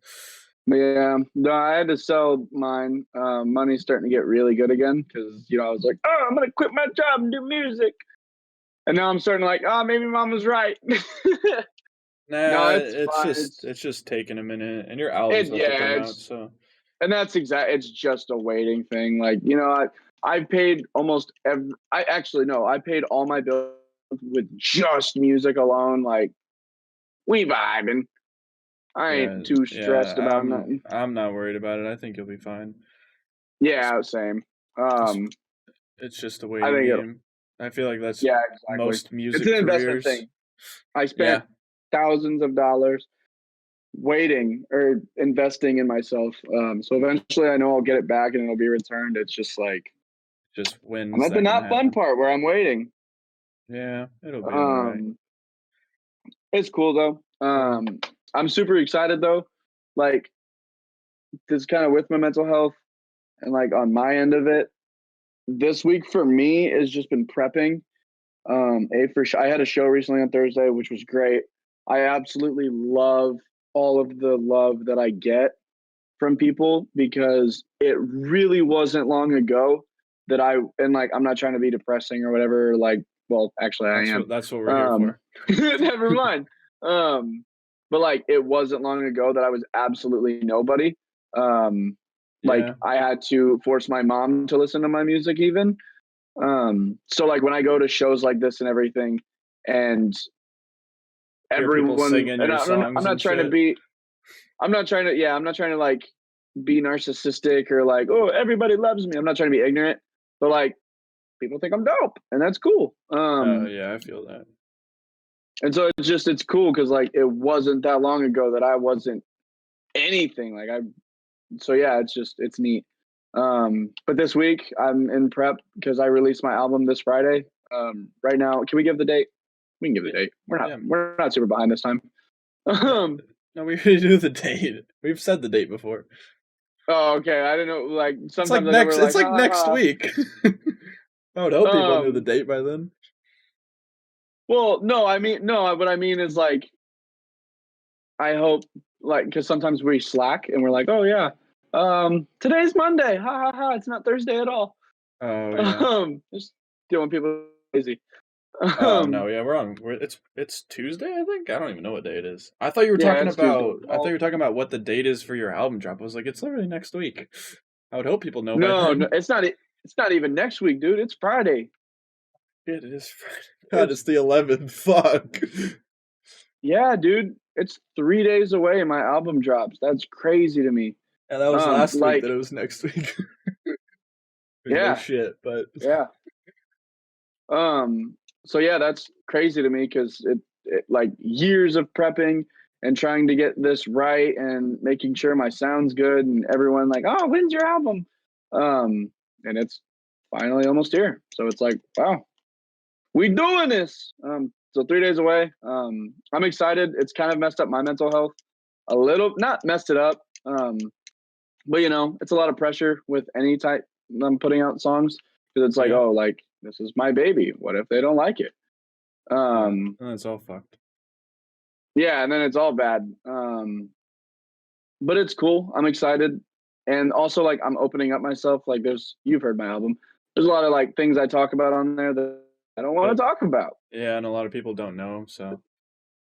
B: Yeah, no, I had to sell mine. Money's starting to get really good again because I was like, oh, I'm gonna quit my job and do music, and now I'm starting to like, oh, maybe Mom was right.
C: No, it's just taking a minute, and your album's about to come out, so.
B: And that's it's just a waiting thing. Like I paid almost I paid all my bills with just music alone. Like We vibing. I ain't too stressed about nothing.
C: I'm not worried about it. I think you'll be fine.
B: Yeah, same.
C: It's just a
B: I
C: waiting
B: think
C: game. I feel like that's
B: exactly.
C: most music
B: It's an investment
C: careers.
B: thing. I spent thousands of dollars waiting or investing in myself. So eventually I know I'll get it back and it'll be returned. It's just like
C: wins.
B: I'm at the not fun part where I'm waiting.
C: Yeah, it'll be all right.
B: It's cool though. I'm super excited though. Like this kind of with my mental health and like on my end of it. This week for me has just been prepping. I had a show recently on Thursday, which was great. I absolutely love all of the love that I get from people because it really wasn't long ago that I'm not trying to be depressing or whatever. Like, well, actually I am.
C: That's what we're here
B: for. Never mind. But like, it wasn't long ago that I was absolutely nobody. Like I had to force my mom to listen to my music even. So like when I go to shows like this and everything and everyone
C: singing your songs
B: I'm not trying to like be narcissistic or like, oh, everybody loves me. I'm not trying to be ignorant, but like people think I'm dope and that's cool.
C: Yeah, I feel that.
B: And so it's cool because like it wasn't that long ago that I wasn't anything. Like it's neat. But this week I'm in prep because I released my album this Friday. Right now, can we give the date? We can give the date. We're not super behind this time.
C: No, we already knew the date. We've said the date before.
B: Oh, okay. I don't know. Like sometimes
C: it's like next week. I would hope people knew the date by then.
B: Well, no. What I mean is like, I hope like because sometimes we slack and we're like, oh yeah, today's Monday. Ha ha ha! It's not Thursday at all.
C: Oh yeah.
B: Just doing people crazy.
C: Oh no, yeah, we're on. It's Tuesday, I think. I don't even know what day it is. I thought you were talking about. I thought you were talking about what the date is for your album drop. I was like, it's literally next week. I would hope people know.
B: No, it's not. It's not even next week, dude. It's Friday.
C: It is Friday. God, it's the 11th. Fuck.
B: Yeah, dude. It's 3 days away and my album drops. That's crazy to me.
C: And that was last week that it was next week.
B: Yeah.
C: No shit, but
B: yeah. So yeah, that's crazy to me because it like years of prepping and trying to get this right and making sure my sound's good and everyone like, oh, when's your album? And it's finally almost here. So it's like, wow, we doing this. So 3 days away. I'm excited. It's kind of messed up my mental health a little, not messed it up. But you know, it's a lot of pressure with any type I'm putting out songs because it's like, oh, like this is my baby. What if they don't like it?
C: It's all fucked.
B: Yeah, and then it's all bad. But it's cool. I'm excited. And also like I'm opening up myself. Like you've heard my album. There's a lot of like things I talk about on there that I don't want to talk about.
C: Yeah, and a lot of people don't know. So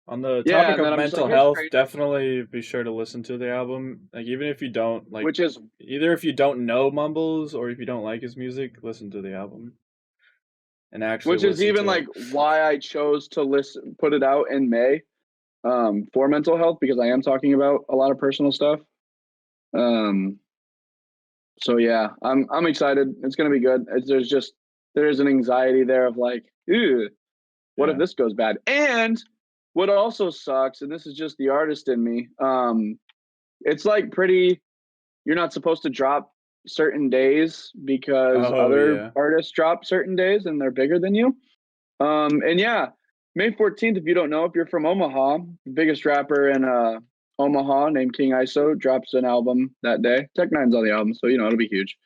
C: on the topic of mental health, definitely be sure to listen to the album. Like even if you don't like, either if you don't know Mumbles or if you don't like his music, listen to the album. And actually,
B: which is even like why I chose to put it out in May, for mental health because I am talking about a lot of personal stuff. So yeah, I'm excited. It's gonna be good. There's an anxiety there of like, ew, what if this goes bad? And what also sucks, and this is just the artist in me, it's like you're not supposed to drop certain days because other artists drop certain days and they're bigger than you. And yeah, May 14th, if you don't know, if you're from Omaha, the biggest rapper in Omaha named King ISO drops an album that day. Tech Nine's on the album, so you know it'll be huge.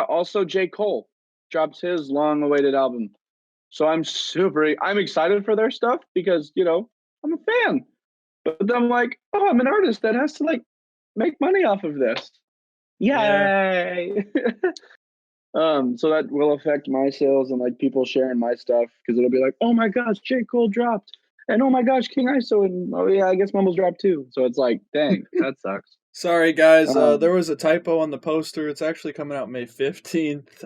B: Also J. Cole drops his long-awaited album. So I'm excited for their stuff because, you know, I'm a fan. But then I'm like, oh, I'm an artist that has to like make money off of this. Yay! So that will affect my sales and like people sharing my stuff because it'll be like, oh my gosh, J. Cole dropped. And oh my gosh, King ISO, and oh yeah, I guess Mumbles dropped too. So it's like, dang, that sucks.
C: Sorry guys, there was a typo on the poster. It's actually coming out May 15th.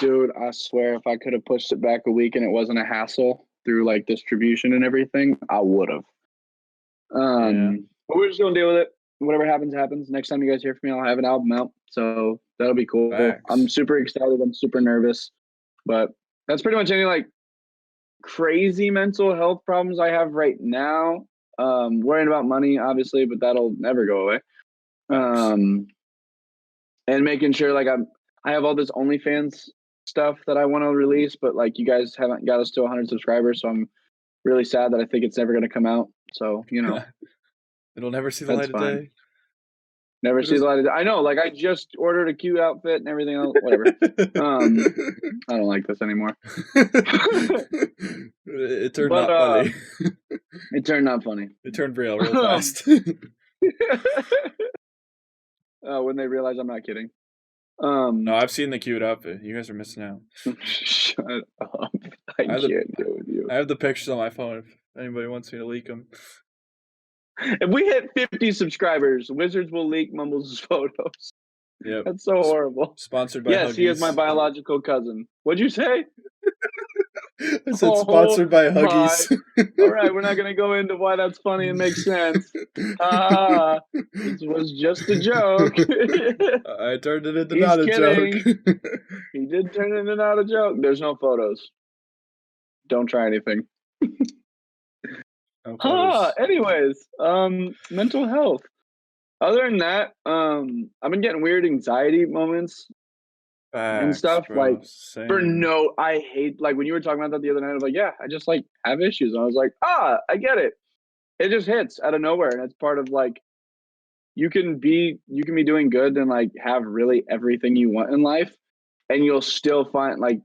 B: Dude, I swear, if I could have pushed it back a week and it wasn't a hassle through like distribution and everything, I would have. But we're just gonna deal with it. Whatever happens, happens. Next time you guys hear from me, I'll have an album out, so that'll be cool.
C: Facts.
B: I'm super excited. I'm super nervous, but that's pretty much any like crazy mental health problems I have right now. Worrying about money, obviously, but that'll never go away. And making sure like I have all this OnlyFans stuff that I want to release, but like you guys haven't got us to 100 subscribers, so I'm really sad that I think it's never going to come out. So
C: it'll never see the light of day.
B: Never see the light of day. I know, like I just ordered a cute outfit and everything else. Whatever. I don't like this anymore.
C: It turned not funny.
B: It turned not funny.
C: It turned real fast.
B: When they realize I'm not kidding.
C: No, I've seen the cute outfit. You guys are missing out.
B: Shut up. I can't deal with you.
C: I have the pictures on my phone if anybody wants me to leak them.
B: If we hit 50 subscribers, Wizards will leak Mumbles' photos.
C: Yep.
B: That's so horrible.
C: Sponsored by
B: Yes,
C: Huggies.
B: he is my biological cousin. What'd you say?
C: I said sponsored by Huggies.
B: All right, we're not going to go into why that's funny and makes sense. This was just a joke.
C: I turned it into not a joke.
B: He did turn it into not a joke. There's no photos. Don't try anything. Anyways, mental health. Other than that, I've been getting weird anxiety moments and stuff.
C: Bro,
B: like I hate like when you were talking about that the other night. I was like, yeah, I just like have issues. And I was like, I get it. It just hits out of nowhere, and it's part of like you can be doing good and like have really everything you want in life, and you'll still find like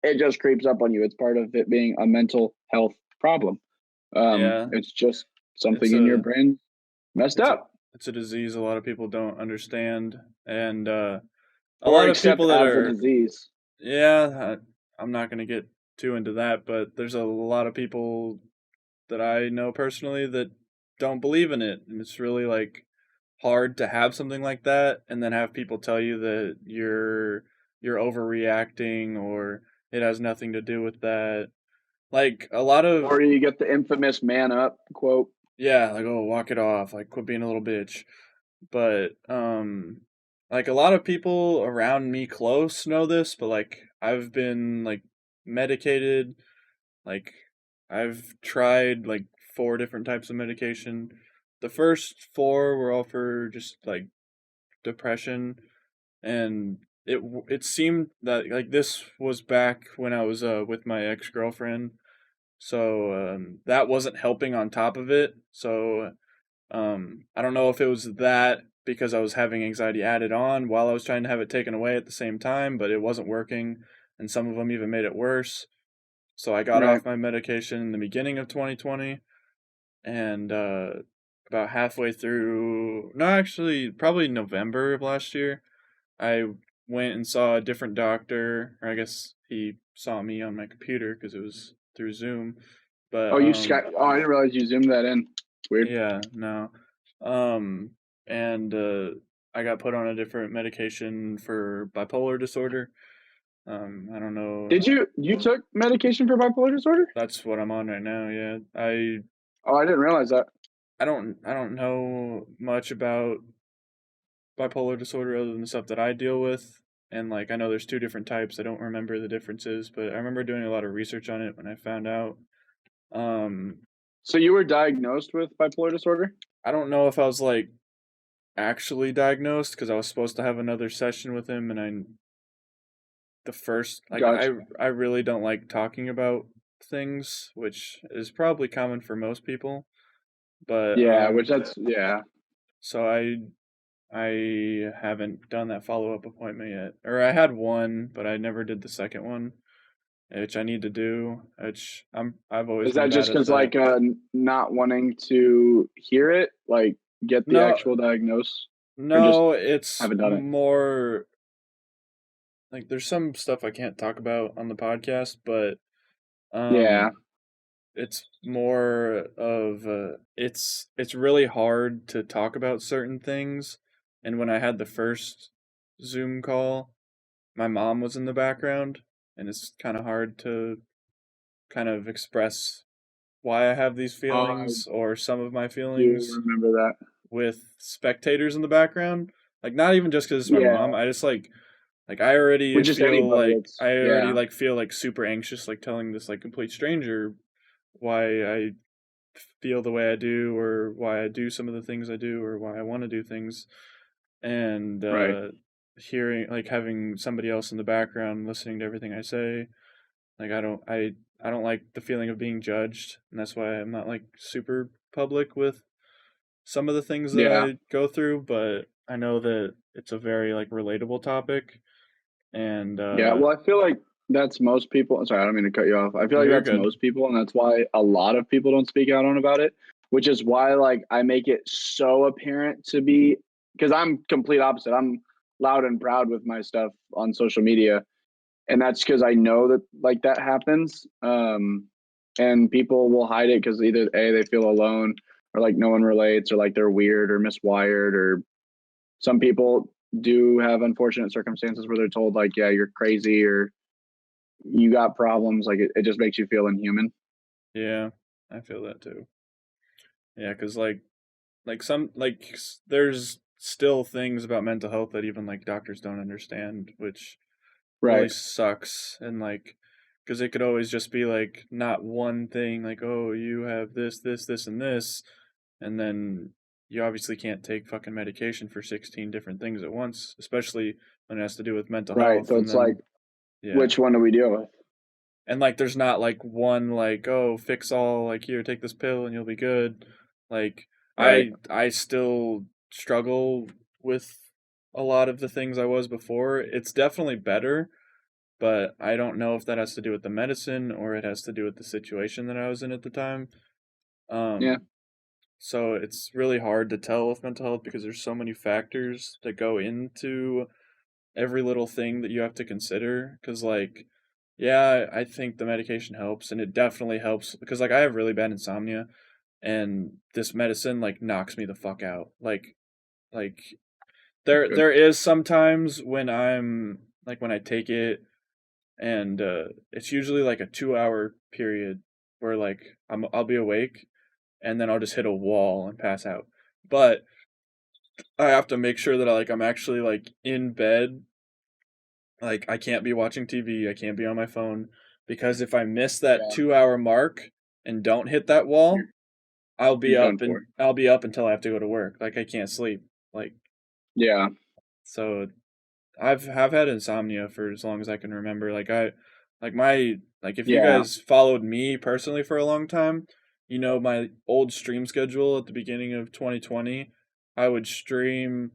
B: it just creeps up on you. It's part of it being a mental health problem. It's just something in your brain messed up.
C: It's a disease a lot of people don't understand, and a
B: or
C: lot of people that are
B: a disease.
C: Yeah, I'm not going to get too into that, but there's a lot of people that I know personally that don't believe in it, and it's really like hard to have something like that and then have people tell you that you're overreacting or it has nothing to do with that. Like a lot of,
B: or you get the infamous "man up" quote.
C: Yeah, like, oh, walk it off, like quit being a little bitch. But like a lot of people around me close know this, but like I've been like medicated, like I've tried like 4 different types of medication. The first 4 were all for just like depression, and it seemed that like this was back when I was with my ex-girlfriend. So that wasn't helping on top of it. So I don't know if it was that because I was having anxiety added on while I was trying to have it taken away at the same time, but it wasn't working, and some of them even made it worse. So I got off my medication in the beginning of 2020, and about halfway through, no, actually, probably November of last year, I went and saw a different doctor, or I guess he saw me on my computer because it was through Zoom. But
B: I didn't realize you zoomed that in. It's weird.
C: Yeah, no. And I got put on a different medication for bipolar disorder. I don't know.
B: Did you took medication for bipolar disorder?
C: That's what I'm on right now. Yeah, I
B: didn't realize that.
C: I don't know much about bipolar disorder other than the stuff that I deal with. And like I know there's 2 different types. I don't remember the differences, but I remember doing a lot of research on it when I found out.
B: So you were diagnosed with bipolar disorder?
C: I don't know if I was like actually diagnosed because I was supposed to have another session with him, and I really don't like talking about things, which is probably common for most people. But so I haven't done that follow-up appointment yet. Or I had one, but I never did the second one, which I need to do, which I've always
B: Is that just because like not wanting to hear it, like get the actual diagnosis?
C: No, it's more like there's some stuff I can't talk about on the podcast, but it's more of it's really hard to talk about certain things. And when I had the first Zoom call, my mom was in the background, and it's kind of hard to kind of express why I have these
B: Oh, I
C: feelings or some of my
B: do
C: feelings
B: remember that.
C: with spectators in the background. Like not even just because it's my
B: Yeah,
C: mom. I just like I already
B: with just
C: feel
B: anybody.
C: like
B: It's yeah,
C: feel like super anxious, like telling this like complete stranger why I feel the way I do or why I do some of the things I do or why I want to do things. And
B: right.
C: hearing like having somebody else in the background listening to everything I say, like I don't like the feeling of being judged, and that's why I'm not like super public with some of the things that
B: Yeah,
C: I go through, but I know that it's a very like relatable topic. And
B: yeah. Well, I feel like that's most people. Sorry, I don't mean to cut you off. I feel
C: no,
B: like
C: you're
B: that's
C: good.
B: most people, and that's why a lot of people don't speak out on about it. Which is why, like, I make it so apparent to be because I'm complete opposite. I'm loud and proud with my stuff on social media, and that's because I know that like that happens. And people will hide it because either a they feel alone or like no one relates or like they're weird or miswired or some people do have unfortunate circumstances where they're told like yeah you're crazy or you got problems like it just makes you feel inhuman.
C: Yeah, I feel that too. Yeah, because some there's still things about mental health that even like doctors don't understand, which really
B: Right,
C: sucks. And like because it could always just be like not one thing, like oh you have this and this, and then you obviously can't take fucking medication for 16 different things at once, especially when it has to do with mental
B: right.
C: health.
B: So
C: And
B: it's like
C: then yeah,
B: which one do we deal with?
C: and like there's not like one like oh fix all, like here take this pill and you'll be good. Like
B: Right.
C: I still struggle with a lot of the things I was before. It's definitely better, but I don't know if that has to do with the medicine or it has to do with the situation that I was in at the time.
B: Yeah.
C: um so it's really hard to tell with mental health because there's so many factors that go into every little thing that you have to consider. Because like yeah, I think the medication helps, and it definitely helps because like I have really bad insomnia, and this medicine like knocks me the fuck out. Like
B: That's good.
C: there is sometimes when I'm like when I take it, and it's usually like a 2 hour period where like I'll be awake, and then I'll just hit a wall and pass out. But I have to make sure that I'm actually like in bed. Like I can't be watching TV, I can't be on my phone, because if I miss that
B: Yeah.
C: 2 hour mark and don't hit that
B: you're,
C: wall,
B: you're done for.
C: I'll be up until I have to go to work. Like I can't sleep. Like
B: Yeah.
C: so I've had insomnia for as long as I can remember. Like if you
B: Yeah.
C: guys followed me personally for a long time, you know my old stream schedule at the beginning of 2020, I would stream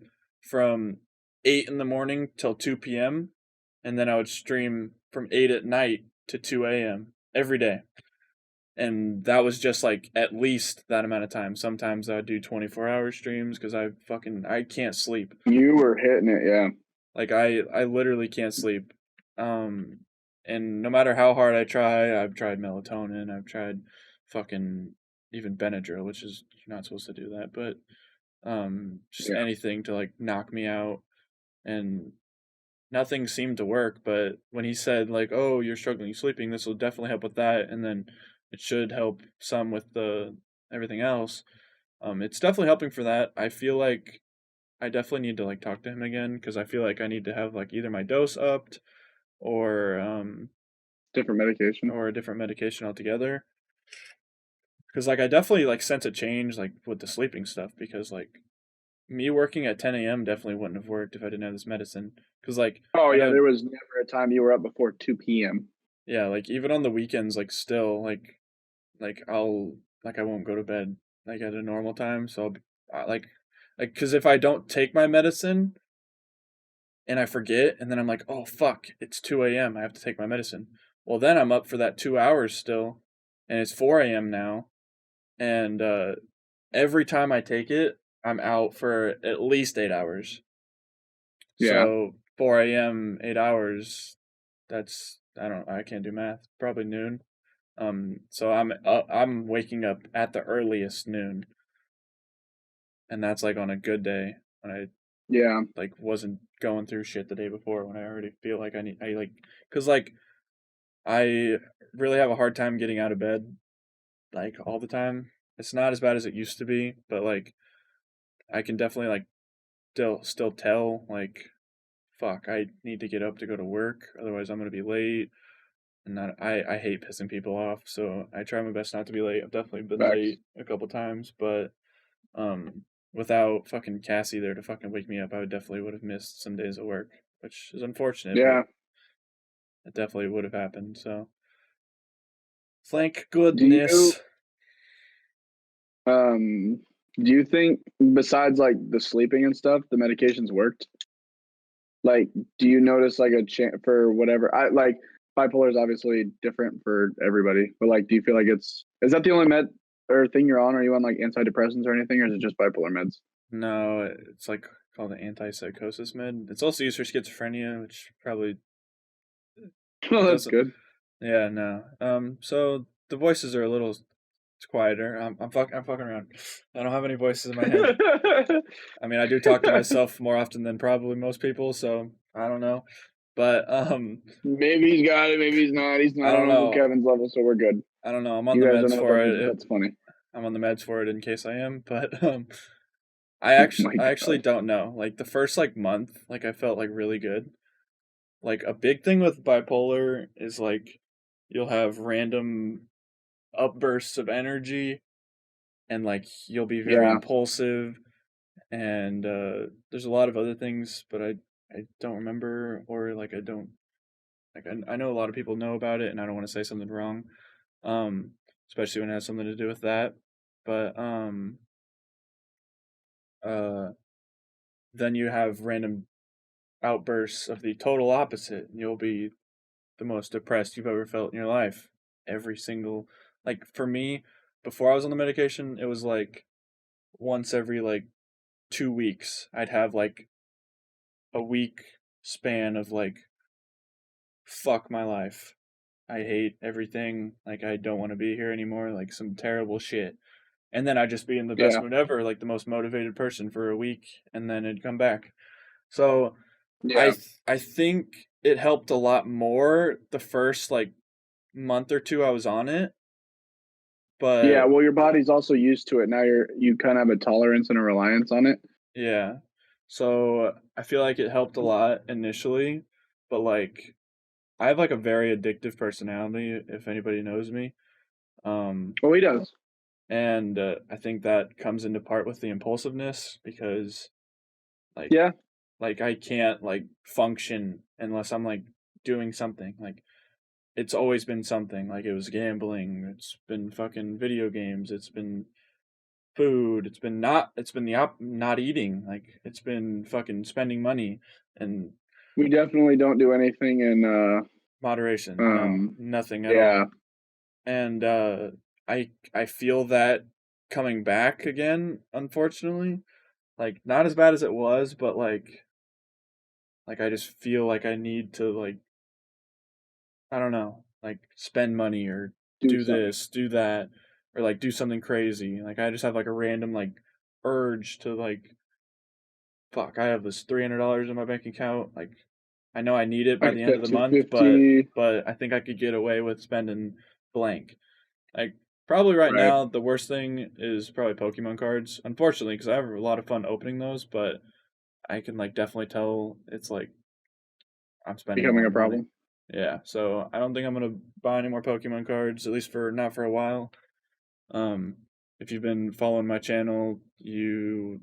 C: from 8 in the morning till 2 p.m. and then I would stream from 8 at night to 2 a.m. every day. And that was just like at least that amount of time. Sometimes I'd do 24-hour streams because I can't sleep.
B: You were hitting it. Yeah.
C: Like I literally can't sleep. Um and no matter how hard I try, I've tried melatonin, I've tried fucking even Benadryl, which is you're not supposed to do that, but just
B: Yeah.
C: anything to like knock me out, and nothing seemed to work. But when he said like, "Oh, you're struggling sleeping, this will definitely help with that," and then it should help some with the everything else. It's definitely helping for that. I feel like I definitely need to like talk to him again because I feel like I need to have like either my dose upped
B: Different medication.
C: or a different medication altogether. Because like I definitely like sense a change like with the sleeping stuff, because like me working at 10 a.m. definitely wouldn't have worked if I didn't have this medicine. Because like
B: Oh
C: I
B: yeah,
C: know
B: there was never a time you were up before 2 p.m.
C: yeah, like even on the weekends, like still like I won't go to bed like at a normal time, so I'll be, because if I don't take my medicine and I forget, and then I'm like, oh fuck, it's 2 a.m. I have to take my medicine. Well, then I'm up for that 2 hours still, and it's 4 a.m. now, and every time I take it, I'm out for at least 8 hours.
B: Yeah.
C: So 4 a.m. 8 hours. I can't do math. Probably noon. So I'm waking up at the earliest noon, and that's like on a good day when I
B: Yeah.
C: like wasn't going through shit the day before when I already feel like I like, cuz like I really have a hard time getting out of bed like all the time. It's not as bad as it used to be, but like I can definitely like still tell like fuck, I need to get up to go to work otherwise I'm going to be late. And that I hate pissing people off, so I try my best not to be late. I've definitely been
B: Facts.
C: late a couple times, but without fucking Cassie there to fucking wake me up, I would have missed some days of work, which is unfortunate, but
B: Yeah.
C: it definitely would have happened. So thank
B: Do you
C: goodness.
B: um do you think besides like the sleeping and stuff, the medications worked? Like, do you notice like a chance for whatever? I like bipolar is obviously different for everybody, but like, do you feel like is that the only med or thing you're on? Are you on like antidepressants or anything, or is it just bipolar meds?
C: No, it's like called an antipsychosis med. It's also used for schizophrenia, which probably
B: Oh, that's
C: doesn't.
B: good.
C: Yeah, no. So the voices are a little quieter. I'm fucking around. I don't have any voices in my head. I mean, I do talk to myself more often than probably most people, so I don't know. But
B: Maybe he's got it. Maybe he's not. He's
C: I
B: not
C: don't
B: on Uncle
C: know.
B: Kevin's level, so we're good.
C: I don't know. I'm on
B: You
C: the
B: guys don't
C: meds
B: know what
C: for
B: that means, but
C: it.
B: that's funny.
C: I'm on the meds for it in case I am, but
B: Oh my
C: I actually
B: god.
C: don't know. Like the first like month, like I felt like really good. Like a big thing with bipolar is like you'll have random upbursts of energy and like you'll be very
B: Yeah.
C: impulsive and there's a lot of other things, but I don't remember or like I don't like I know a lot of people know about it and I don't want to say something wrong. Um Especially when it has something to do with that. But uh then you have random outbursts of the total opposite and you'll be the most depressed you've ever felt in your life. Every single like for me, before I was on the medication, it was like once every like 2 weeks I'd have like a week span of like fuck my life. I hate everything. Like I don't want to be here anymore. Like some terrible shit. And then I'd just be in the best
B: Yeah.
C: mood ever, like the most motivated person for a week, and then it'd come back. So
B: Yeah.
C: I think it helped a lot more the first like month or two I was on it,
B: Yeah.
C: but
B: Well, your body's also used to it. Now you kind of have a tolerance and a reliance on it.
C: yeah. So I feel like it helped a lot initially, but like I have like a very addictive personality if anybody knows me. Um
B: Well, he does.
C: and I think that comes into part with the impulsiveness because like
B: Yeah.
C: I can't like function unless I'm like doing something. Like it's always been something. Like it was gambling, it's been fucking video games, it's been food, it's been the not eating. Like it's been fucking spending money and
B: We definitely don't do anything in
C: moderation. No, nothing at
B: yeah.
C: all. And I feel that coming back again, unfortunately. Like not as bad as it was, but like I just feel like I need to like I don't know, like spend money or
B: Do
C: do
B: something.
C: this, do that, or like do something crazy. Like I just have like a random like urge to like fuck, I have this $300 in my bank account. Like I know I need it by
B: Like
C: the end of the month,
B: 50-50.
C: but I think I could get away with spending blank. Like probably right
B: Right.
C: now the worst thing is probably Pokemon cards. Unfortunately, because I have a lot of fun opening those, but I can like definitely tell it's like I'm spending a
B: Becoming
C: lot
B: a
C: of money.
B: problem.
C: Yeah, so I don't think I'm gonna buy any more Pokemon cards, at least for not for a while. Um, if you've been following my channel, you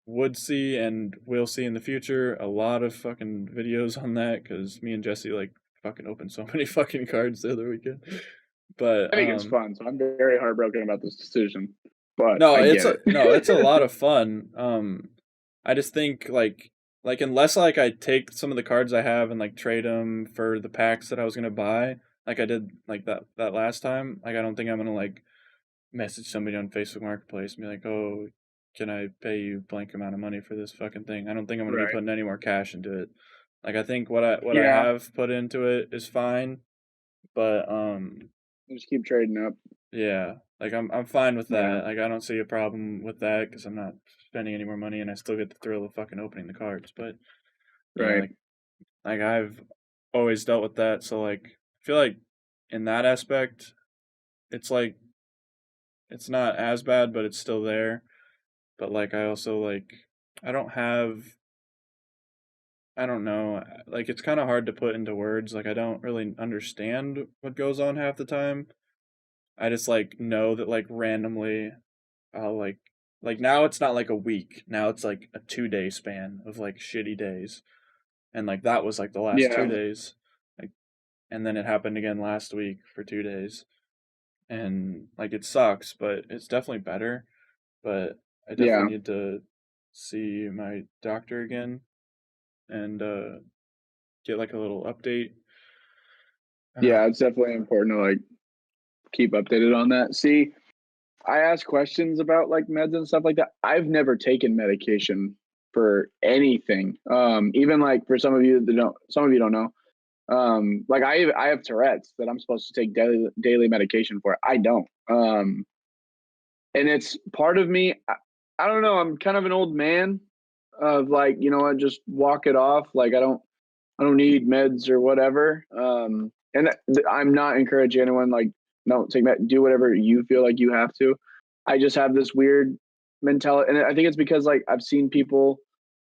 C: would see and will see in the future a lot of fucking videos on that because me and Jesse like fucking opened so many fucking cards the other weekend. But
B: I think it's fun, so I'm very heartbroken about this decision, but
C: no,
B: I get it.
C: it's a lot of fun. I just think like unless like I take some of the cards I have and like trade them for the packs that I was gonna buy, like I did like that last time. Like I don't think I'm gonna like message somebody on Facebook Marketplace and be like, oh, can I pay you blank amount of money for this fucking thing? I don't think I'm gonna be
B: Right.
C: putting any more cash into it. Like I think what I
B: Yeah.
C: have put into it is fine, but
B: Just keep trading up.
C: Yeah, like I'm fine with
B: Yeah.
C: that. Like I don't see a problem with that because I'm not spending any more money and I still get the thrill of fucking opening the cards. But yeah,
B: Right.
C: like I've always dealt with that. So like I feel like in that aspect, it's like it's not as bad, but it's still there. But like I also like I don't have I don't know. Like it's kind of hard to put into words. Like I don't really understand what goes on half the time. I just like know that like randomly I'll like now it's not like a week. Now it's like a 2 day span of like shitty days. And like that was like the last
B: Yeah.
C: 2 days. Like and then it happened again last week for 2 days. And like it sucks, but it's definitely better. But I
B: Yeah.
C: definitely need to see my doctor again and get like a little update.
B: Yeah. It's definitely important to like keep updated on that. See, I ask questions about like meds and stuff like that. I've never taken medication for anything. Even like for some of you don't know. Like I have Tourette's that I'm supposed to take daily medication for. I don't. And it's part of me. I don't know. I'm kind of an old man of like, you know what, just walk it off. Like I don't need meds or whatever. And I'm not encouraging anyone like, no, take med, do whatever you feel like you have to. I just have this weird mentality, and I think it's because like I've seen people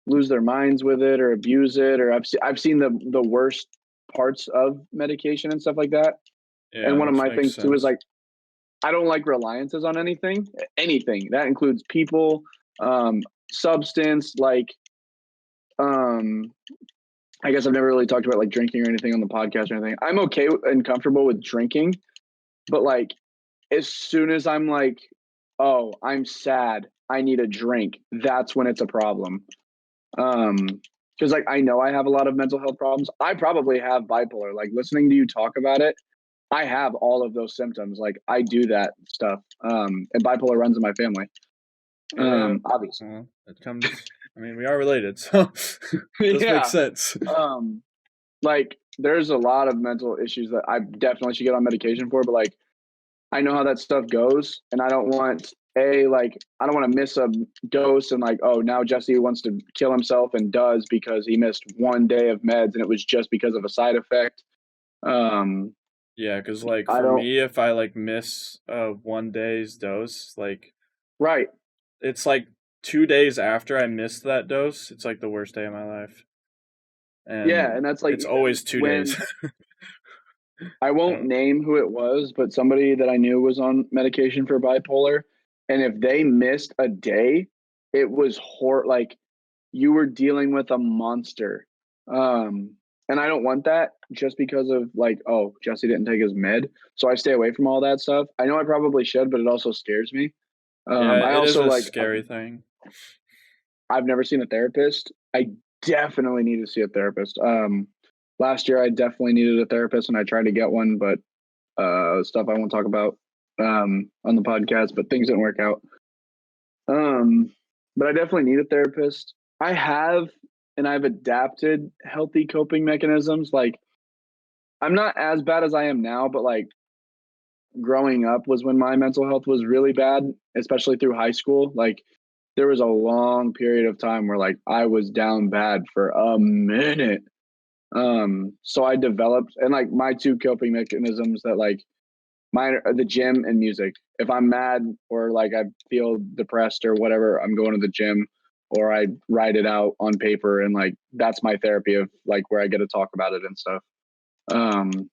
B: lose their minds with it or abuse it, or I've seen the worst parts of medication and stuff like that. And
C: Yeah,
B: one of
C: which
B: my
C: makes
B: things too is
C: sense.
B: like I don't like reliances on anything that includes people, um, substance, like um I guess I've never really talked about like drinking or anything on the podcast or anything. I'm okay and comfortable with drinking, but like as soon as I'm like, oh, I'm sad, I need a drink, that's when it's a problem. Because like I know I have a lot of mental health problems. I probably have bipolar. Like listening to you talk about it, I have all of those symptoms. Like I do that stuff. And bipolar runs in my family.
C: Yeah.
B: Obviously.
C: Well, it comes. I mean, we are related, so it does make
B: Yeah.
C: sense.
B: Like there's a lot of mental issues that I definitely should get on medication for, but like I know how that stuff goes, and I don't want I don't want to miss a dose and like, oh, now Jesse wants to kill himself and does because he missed 1 day of meds and it was just because of a side effect. Um,
C: Yeah, because like
B: I
C: for
B: don't.
C: me, if I like miss 1 day's dose, like
B: Right.
C: it's like 2 days after I missed that dose, it's like the worst day of my life,
B: Yeah,
C: and
B: and that's like
C: it's
B: even
C: always 2 days.
B: when I won't
C: Oh,
B: name who it was, but somebody that I knew was on medication for bipolar, and if they missed a day, it was like you were dealing with a monster. Um, and I don't want that just because of like, oh, Jesse didn't take his med. So I stay away from all that stuff. I know I probably should, but it also scares me.
C: yeah,
B: I
C: it is
B: also
C: a
B: like,
C: scary thing.
B: I've never seen a therapist. I definitely need to see a therapist. Last year I definitely needed a therapist and I tried to get one, but stuff I won't talk about on the podcast, but things didn't work out. Um, but I definitely need a therapist. I have, and I've adapted healthy coping mechanisms. Like, I'm not as bad as I am now, but like growing up was when my mental health was really bad, especially through high school. Like, there was a long period of time where like I was down bad for a minute. So I developed, and like my two coping mechanisms that like mine are the gym and music. If I'm mad or like I feel depressed or whatever, I'm going to the gym or I write it out on paper and like that's my therapy of like where I get to talk about it and stuff. Um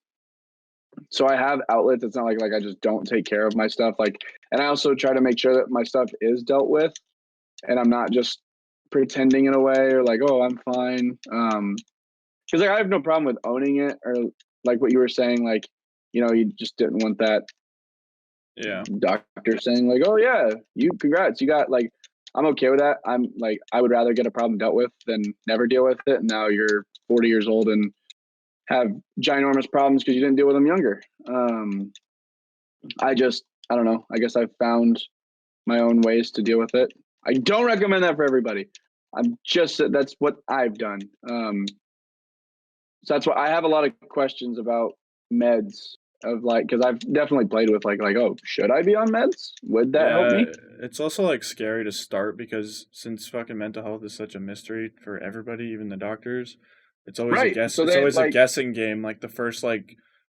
B: so I have outlets. It's not like I just don't take care of my stuff. Like and I also try to make sure that my stuff is dealt with and I'm not just pretending in a way or like, oh, I'm fine. Because like I have no problem with owning it or like what you were saying, like, you know, you just didn't want that
C: Yeah,
B: doctor saying like, "Oh yeah, you congrats, you got like." I'm okay with that. I'm like, I would rather get a problem dealt with than never deal with it. And now you're 40 years old and have ginormous problems because you didn't deal with them younger. I don't know. I guess I've found my own ways to deal with it. I don't recommend that for everybody. That's what I've done. So that's why I have a lot of questions about meds of like, because I've definitely played with like, oh, should I be on meds? Would that help
C: Yeah,
B: me?
C: it's also like scary to start because since fucking mental health is such a mystery for everybody, even the doctors, it's always a
B: Right.
C: guess.
B: So
C: It's
B: they
C: always a
B: like,
C: guessing game. Like the first like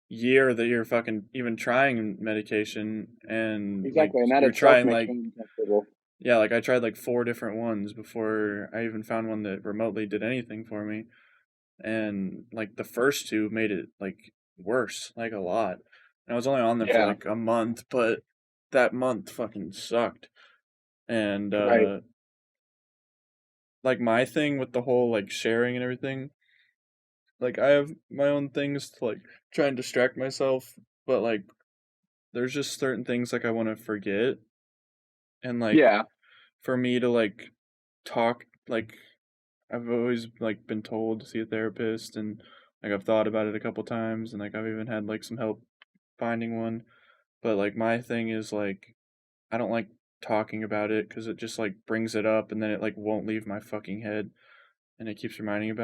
C: year that you're fucking even trying medication, and like
B: exactly, and that
C: you're
B: itself
C: trying
B: makes
C: like,
B: me uncomfortable.
C: yeah, like I tried like 4 different ones before I even found one that remotely did anything for me, and like the first two made it like worse, like a lot. And I was only on them for
B: Yeah.
C: like a month, but that month fucking sucked. And
B: Right.
C: like my thing with the whole like sharing and everything, like I have my own things to like try and distract myself, but like there's just certain things like I want to forget, and like
B: Yeah.
C: for me to like talk, like I've always like been told to see a therapist, and like I've thought about it a couple times, and like I've even had like some help finding one. But like my thing is like I don't like talking about it because it just like brings it up, and then it like won't leave my fucking head, and it keeps reminding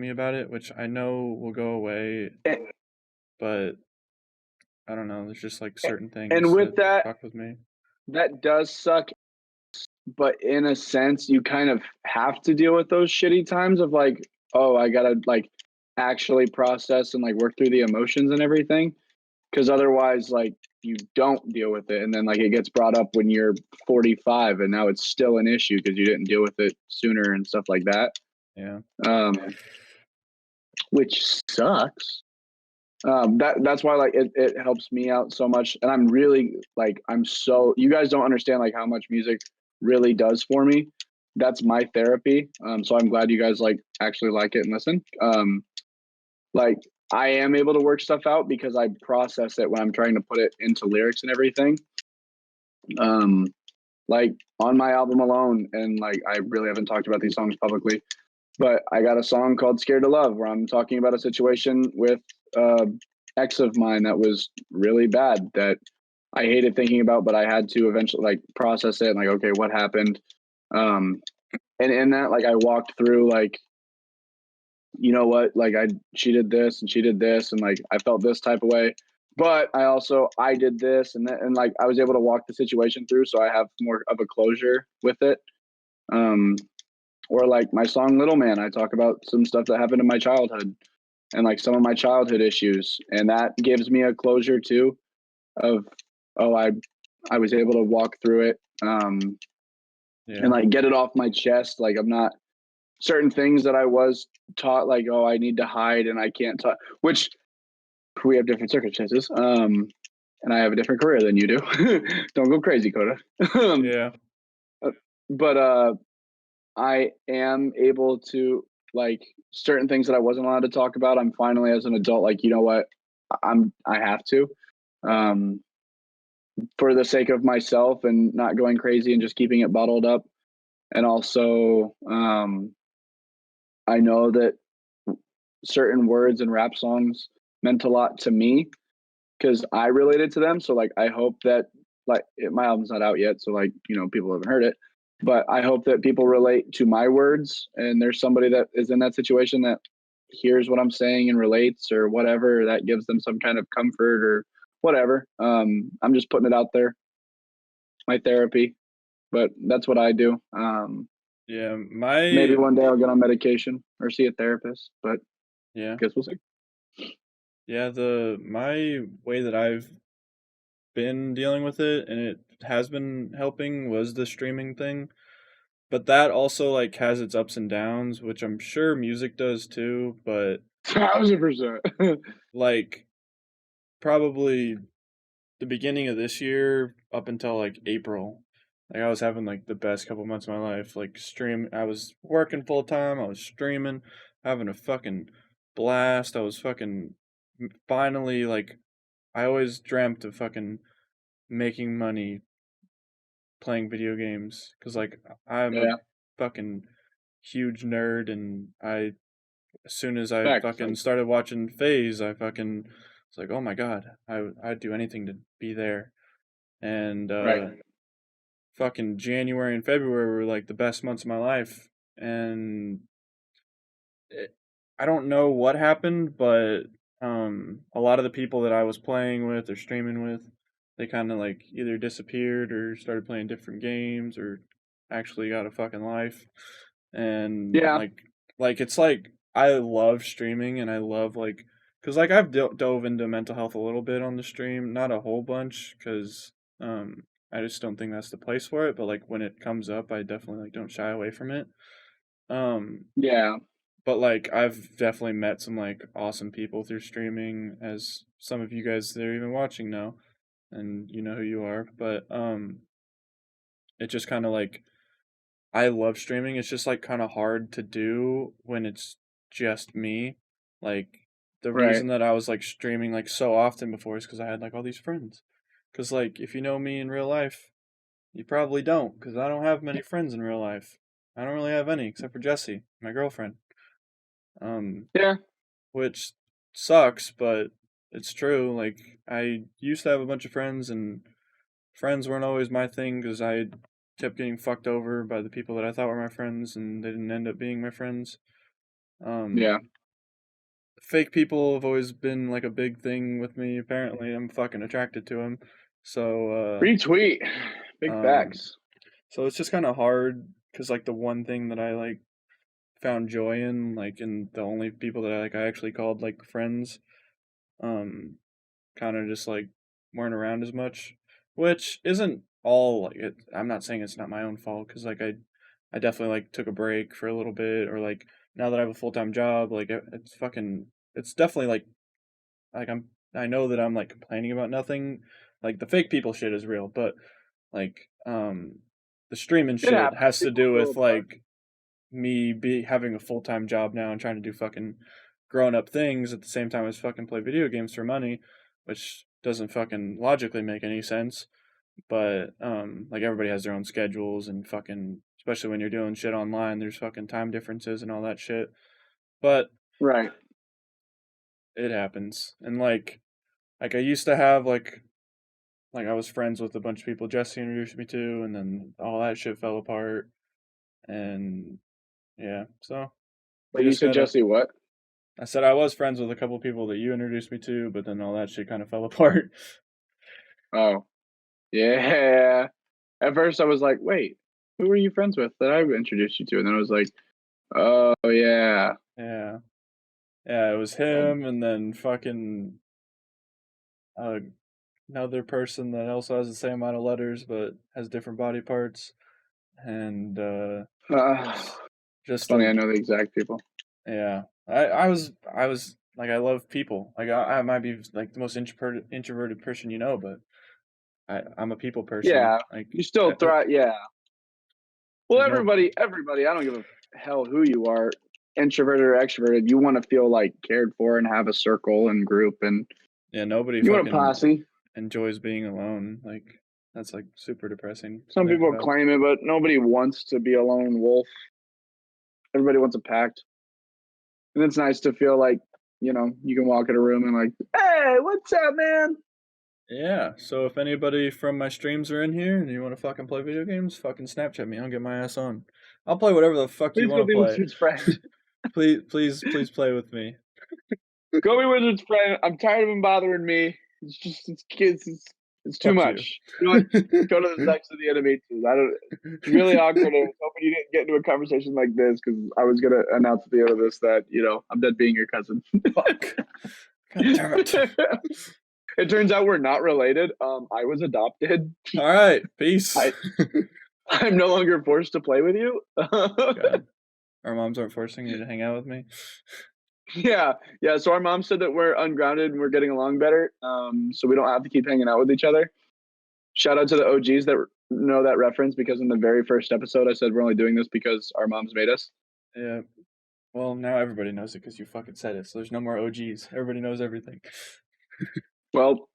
C: me about it, which I know will go away,
B: And,
C: but I don't know. There's just like certain
B: and
C: things
B: with
C: that
B: that,
C: fuck with me.
B: that does suck, but in a sense, you kind of have to deal with those shitty times of like, oh, I gotta like actually process and like work through the emotions and everything. Because otherwise, like, you don't deal with it. And then, like, it gets brought up when you're 45 and now it's still an issue because you didn't deal with it sooner and stuff like that.
C: Yeah.
B: Um, which sucks. That's why like it helps me out so much, and I'm really like you guys don't understand like how much music really does for me. That's my therapy. So I'm glad you guys like actually like it and listen. Like I am able to work stuff out because I process it when I'm trying to put it into lyrics and everything. Um, like on my album alone, and like I really haven't talked about these songs publicly, but I got a song called "Scared to Love" where I'm talking about a situation with ex of mine that was really bad that I hated thinking about, but I had to eventually like process it and like, okay, what happened? Um, and in that, like I walked through like, you know what, like she did this and she did this and like I felt this type of way, but I did this and that, and like I was able to walk the situation through, so I have more of a closure with it. Um, or like my song "Little Man," I talk about some stuff that happened in my childhood and like some of my childhood issues, and that gives me a closure too. Of oh, I was able to walk through it,
C: Yeah.
B: and like get it off my chest. Like I'm not certain things that I was taught, like, oh, I need to hide and I can't talk, which we have different circumstances. And I have a different career than you do. Don't go crazy, Coda.
C: Yeah.
B: But I am able to like certain things that I wasn't allowed to talk about. I'm finally as an adult, like, you know what? I have to, um, for the sake of myself and not going crazy and just keeping it bottled up. And also, I know that certain words and rap songs meant a lot to me because I related to them. So like, I hope that my album's not out yet, so like, you know, people haven't heard it, but I hope that people relate to my words, and there's somebody that is in that situation that hears what I'm saying and relates or whatever, that gives them some kind of comfort or whatever. I'm just putting it out there, my therapy, but that's what I do.
C: Yeah.
B: Maybe one day I'll get on medication or see a therapist, but
C: Yeah.
B: guess we'll see.
C: Yeah, my way that I've been dealing with it, and it has been helping, was the streaming thing. But that also like has its ups and downs, which I'm sure music does too, but
B: 1,000%.
C: like probably the beginning of this year up until like April, like I was having like the best couple months of my life. Like I was working full time, I was streaming, having a fucking blast. I was fucking finally like I always dreamt of fucking making money playing video games because like I'm a
B: Yeah,
C: fucking huge nerd, and as soon as I
B: fact.
C: fucking started watching Phase, I fucking was like, oh my god, I'd do anything to be there. And
B: Right.
C: fucking January and February were like the best months of my life, and I don't know what happened, but a lot of the people that I was playing with or streaming with, they kind of like either disappeared or started playing different games or actually got a fucking life. And
B: Yeah.
C: like it's like I love streaming and I love like because like I've dove into mental health a little bit on the stream, not a whole bunch because I just don't think that's the place for it. But like when it comes up, I definitely like don't shy away from it. Um,
B: Yeah.
C: but like I've definitely met some like awesome people through streaming, as some of you guys that are even watching know, and you know who you are. But it just kind of like I love streaming. It's just like kind of hard to do when it's just me. Like the
B: Right.
C: reason that I was like streaming like so often before is because I had like all these friends. Because like if you know me in real life, you probably don't. Because I don't have many friends in real life. I don't really have any except for Jessie, my girlfriend. Um,
B: Yeah.
C: which sucks, but it's true. Like I used to have a bunch of friends, and friends weren't always my thing because I kept getting fucked over by the people that I thought were my friends, and they didn't end up being my friends. Um,
B: Yeah.
C: fake people have always been like a big thing with me. Apparently, I'm fucking attracted to them. So,
B: Retweet. Big
C: um,
B: facts.
C: so it's just kind of hard because like the one thing that I like found joy in, like in the only people that I actually called like friends, um, kind of just like weren't around as much, which isn't all like it. I'm not saying it's not my own fault because like I definitely like took a break for a little bit, or like now that I have a full time job, like it's fucking it's definitely like I know that I'm like complaining about nothing. Like the fake people shit is real, but like the streaming
B: It
C: shit
B: happens.
C: has to
B: People
C: do
B: grow
C: with
B: apart.
C: like me be having a full time job now and trying to do fucking grown up things at the same time as fucking play video games for money, which doesn't fucking logically make any sense. But like everybody has their own schedules and fucking especially when you're doing shit online, there's fucking time differences and all that shit. But
B: Right.
C: it happens. And like I used to have like I was friends with a bunch of people Jesse introduced me to, and then all that shit fell apart. And yeah, so you
B: But you
C: just
B: said
C: gotta
B: Jesse what?
C: I said I was friends with a couple people that you introduced me to, but then all that shit kind of fell apart.
B: Oh. Yeah. At first I was like, wait, who were you friends with that I introduced you to? And then I was like, oh yeah.
C: Yeah, yeah, it was
B: Um,
C: him, and then fucking uh, another person that also has the same amount of letters but has different body parts, and
B: it's
C: just
B: funny,
C: a
B: I know the exact people.
C: yeah. I was like I love people. Like I might be like the most introverted person you know, but I'm a people person.
B: Yeah.
C: Like
B: You still thrive, yeah. Well,
C: there's no
B: everybody, I don't give a hell who you are, introverted or extroverted, you want to feel like cared for and have a circle and group, and
C: yeah, nobody
B: you want a
C: fucking
B: posse.
C: enjoys being alone. Like that's like super depressing to
B: Some
C: think
B: people
C: about.
B: claim it, but nobody wants to be a lone wolf. Everybody wants a pact. And it's nice to feel like, you can walk in a room and like, hey, what's up, man?
C: Yeah, so if anybody from my streams are in here and you want to fucking play video games, fucking Snapchat me. I'll get my ass on. I'll play whatever the fuck you
B: Please
C: want
B: go
C: to
B: be
C: play.
B: Wizard's friend.
C: Please play with me.
B: Go be Wizard's friend. I'm tired of him bothering me. It's just it's kids. It's too
C: Fuck you.
B: much. You know what? Go to the sex of the enemy too. I don't. It's really awkward. I was hoping you didn't get into a conversation like this because I was gonna announce at the end of this that I'm dead being your cousin.
C: Fuck. God damn it.
B: It turns out we're not related. I was adopted.
C: All right, peace.
B: I I'm no longer forced to play with you.
C: God, our moms aren't forcing you to hang out with me.
B: Yeah, yeah. So our mom said that we're ungrounded and we're getting along better. So we don't have to keep hanging out with each other. Shout out to the OGs that know that reference because in the very first episode I said we're only doing this because our moms made us.
C: Yeah. Well, now everybody knows it because you fucking said it. So there's no more OGs. Everybody knows everything.
B: Well,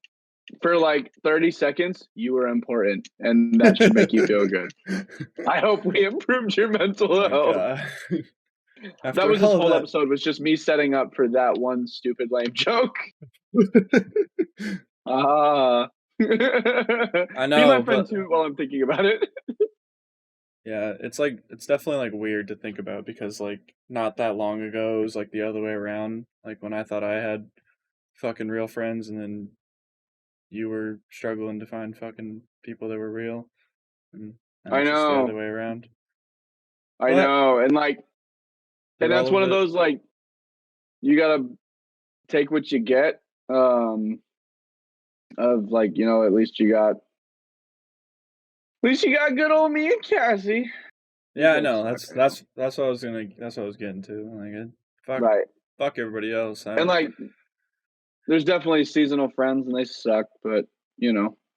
B: for like 30 seconds, you were important, and that should make you feel good. I hope we improved your mental
C: My
B: health.
C: God.
B: That
C: After
B: was this
C: all
B: whole
C: of
B: episode was just me setting up for that one stupid lame joke.
C: that.
B: Ah.
C: I
B: Be my
C: know,
B: friend
C: but
B: too while I'm thinking about it.
C: yeah, it's like it's definitely like weird to think about because like not that long ago it was like the other way around. Like when I thought I had fucking real friends, and then you were struggling to find fucking people that were real, and now
B: I
C: it's just the other
B: know.
C: way around.
B: I
C: But
B: know. And like,
C: through
B: and
C: all
B: that's
C: of
B: one of
C: it,
B: those, like, you gotta take what you get. Of like, at least you got good old me and Cassie.
C: yeah, I know. That's what I was getting to. Like,
B: Right.
C: fuck everybody else.
B: And like, there's definitely seasonal friends and they suck, but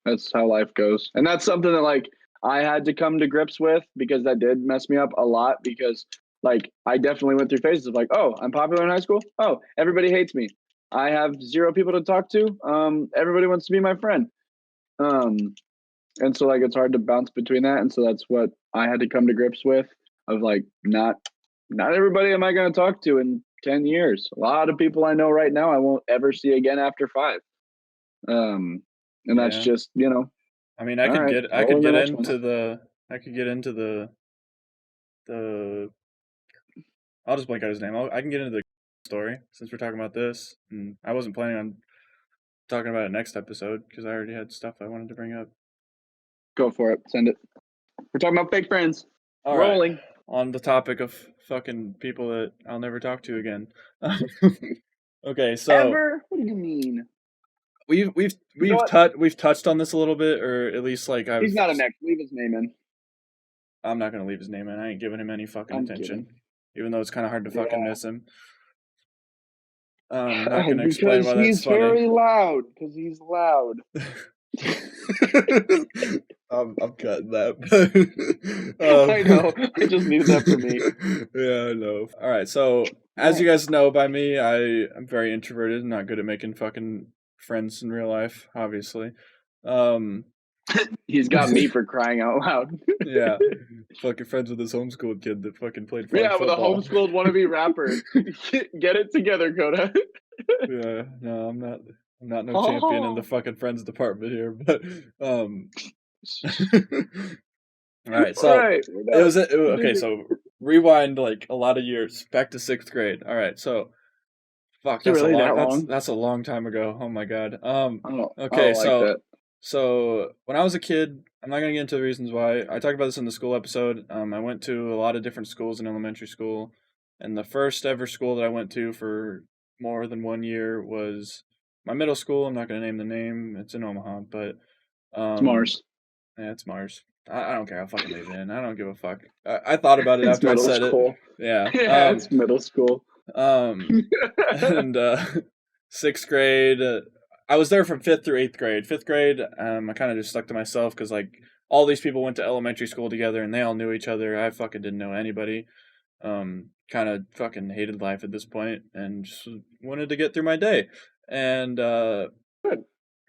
B: that's how life goes. And that's something that like I had to come to grips with, because that did mess me up a lot, because like I definitely went through phases of like, oh, I'm popular in high school. Oh, everybody hates me. I have 0 people to talk to. Everybody wants to be my friend. And so like it's hard to bounce between that. And so that's what I had to come to grips with, of like, not everybody am I going to talk to in 10 years. A lot of people I know right now I won't ever see again after 5. And that's just,
C: I mean,
B: all right,
C: I could
B: on the
C: get
B: next
C: into
B: one.
C: the I'll just blank out his name. I can get into the story since we're talking about this, and I wasn't planning on talking about it next episode because I already had stuff I wanted to bring up.
B: Go for it. Send it. We're talking about fake friends.
C: All
B: Rolling.
C: right. On the topic of fucking people that I'll never talk to again. Okay, so
B: Ever? What do you mean?
C: we've touched on this a little bit, or at least like
B: He's not a next. Leave his name in.
C: I'm not gonna leave his name in. I ain't giving him any fucking
B: I'm
C: attention,
B: kidding.
C: even though it's kind of hard to fucking miss him. I'm not
B: Oh,
C: gonna explain why that's funny.
B: Very loud. Because he's loud.
C: I'm cutting that.
B: I know. I just needed that for me.
C: Yeah, I know. All right, so as you guys know by me, I'm very introverted, not good at making fucking friends in real life, obviously.
B: He's got me for crying out loud.
C: Yeah, fucking friends with this homeschooled kid that fucking played flag
B: with a
C: football.
B: homeschooled wannabe rapper. Get it together, Coda.
C: Yeah, no, I'm not no champion in the fucking friends department here, but all right, so it was okay. So rewind like a lot of years back to 6th grade. All right, so fuck, that's
B: really
C: a long,
B: that long?
C: that's a long time ago. Oh my god.
B: Okay,
C: so when I was a kid, I'm not gonna get into the reasons why. I talked about this in the school episode. I went to a lot of different schools in elementary school, and the first ever school that I went to for more than 1 year was my middle school. I'm not gonna name the name. It's in Omaha, but
B: it's Mars.
C: Yeah, it's Mars. I don't care. I'll fucking leave it in. I don't give a fuck. I thought about it
B: It's
C: after I said
B: school.
C: it. Yeah.
B: Yeah, it's middle school.
C: And 6th grade, I was there from 5th through 8th grade. 5th grade, I kind of just stuck to myself because like all these people went to elementary school together and they all knew each other. I fucking didn't know anybody. Kind of fucking hated life at this point and just wanted to get through my day. And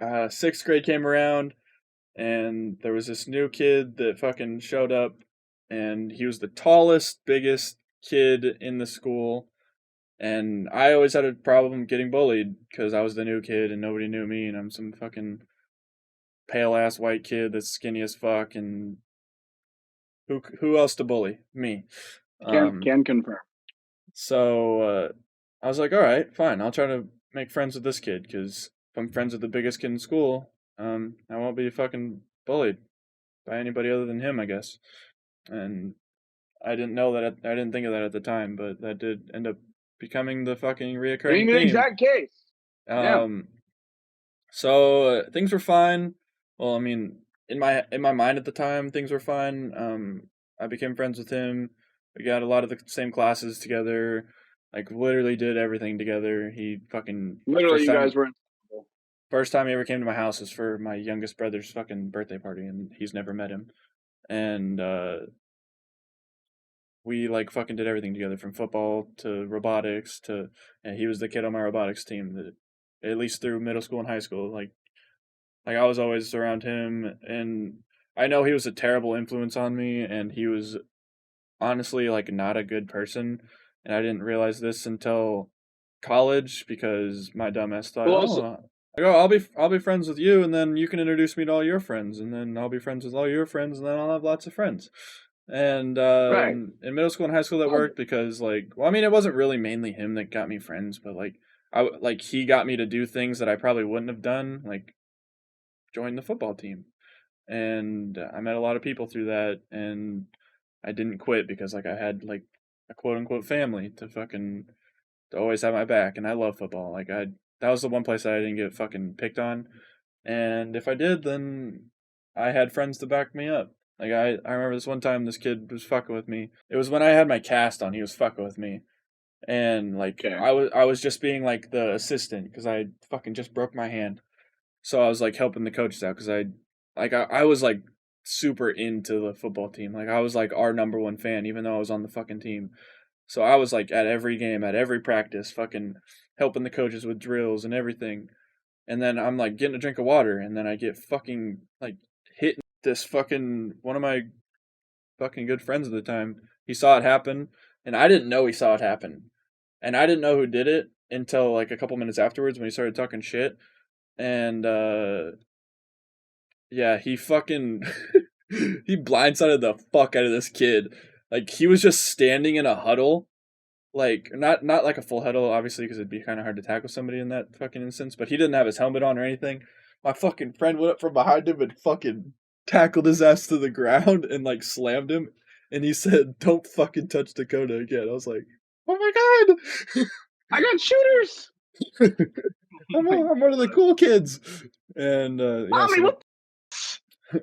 C: 6th grade came around. And there was this new kid that fucking showed up, and he was the tallest, biggest kid in the school. And I always had a problem getting bullied because I was the new kid and nobody knew me, and I'm some fucking pale ass white kid that's skinny as fuck. And who else to bully? Me.
B: Can confirm.
C: So I was like, all right, fine. I'll try to make friends with this kid because if I'm friends with the biggest kid in school, I won't be fucking bullied by anybody other than him, I guess. And I didn't know that. I didn't think of that at the time, but that did end up becoming the fucking reoccurring theme.
B: Exact case.
C: So things were fine. Well, I mean, in my mind at the time, things were fine. I became friends with him. We got a lot of the same classes together. Like literally did everything together. He fucking
B: literally, you guys were.
C: First time he ever came to my house was for my youngest brother's fucking birthday party, and he's never met him. And we like fucking did everything together, from football to robotics and he was the kid on my robotics team that, at least through middle school and high school, like I was always around him. And I know he was a terrible influence on me, and he was honestly like not a good person, and I didn't realize this until college because my dumbass thought, I'll be friends with you, and then you can introduce me to all your friends, and then I'll be friends with all your friends, and then I'll have lots of friends. And in middle school and high school that worked because like, well, I mean, it wasn't really mainly him that got me friends, but like like he got me to do things that I probably wouldn't have done, like join the football team. And I met a lot of people through that, and I didn't quit because like I had like a quote unquote family to always have my back, and I love football. Like that was the one place that I didn't get fucking picked on, and if I did, then I had friends to back me up. Like I remember this one time this kid was fucking with me. It was when I had my cast on. He was fucking with me, and like
B: Okay.
C: I was just being like the assistant because I fucking just broke my hand, so I was like helping the coaches out because I was like super into the football team. Like I was like our number one fan, even though I was on the fucking team. So I was like at every game, at every practice, fucking helping the coaches with drills and everything. And then I'm like getting a drink of water, and then I get fucking like hit this fucking one of my fucking good friends at the time. He saw it happen, and I didn't know he saw it happen, and I didn't know who did it until like a couple minutes afterwards when he started talking shit. And yeah, he fucking he blindsided the fuck out of this kid. Like he was just standing in a huddle, like not like a full huddle, obviously, because it'd be kind of hard to tackle somebody in that fucking instance. But he didn't have his helmet on or anything. My fucking friend went up from behind him and fucking tackled his ass to the ground and like slammed him. And he said, "Don't fucking touch Dakota again." I was like, "Oh my god,
B: I got shooters.
C: I'm one of the cool kids." And yeah,
B: Mommy, what?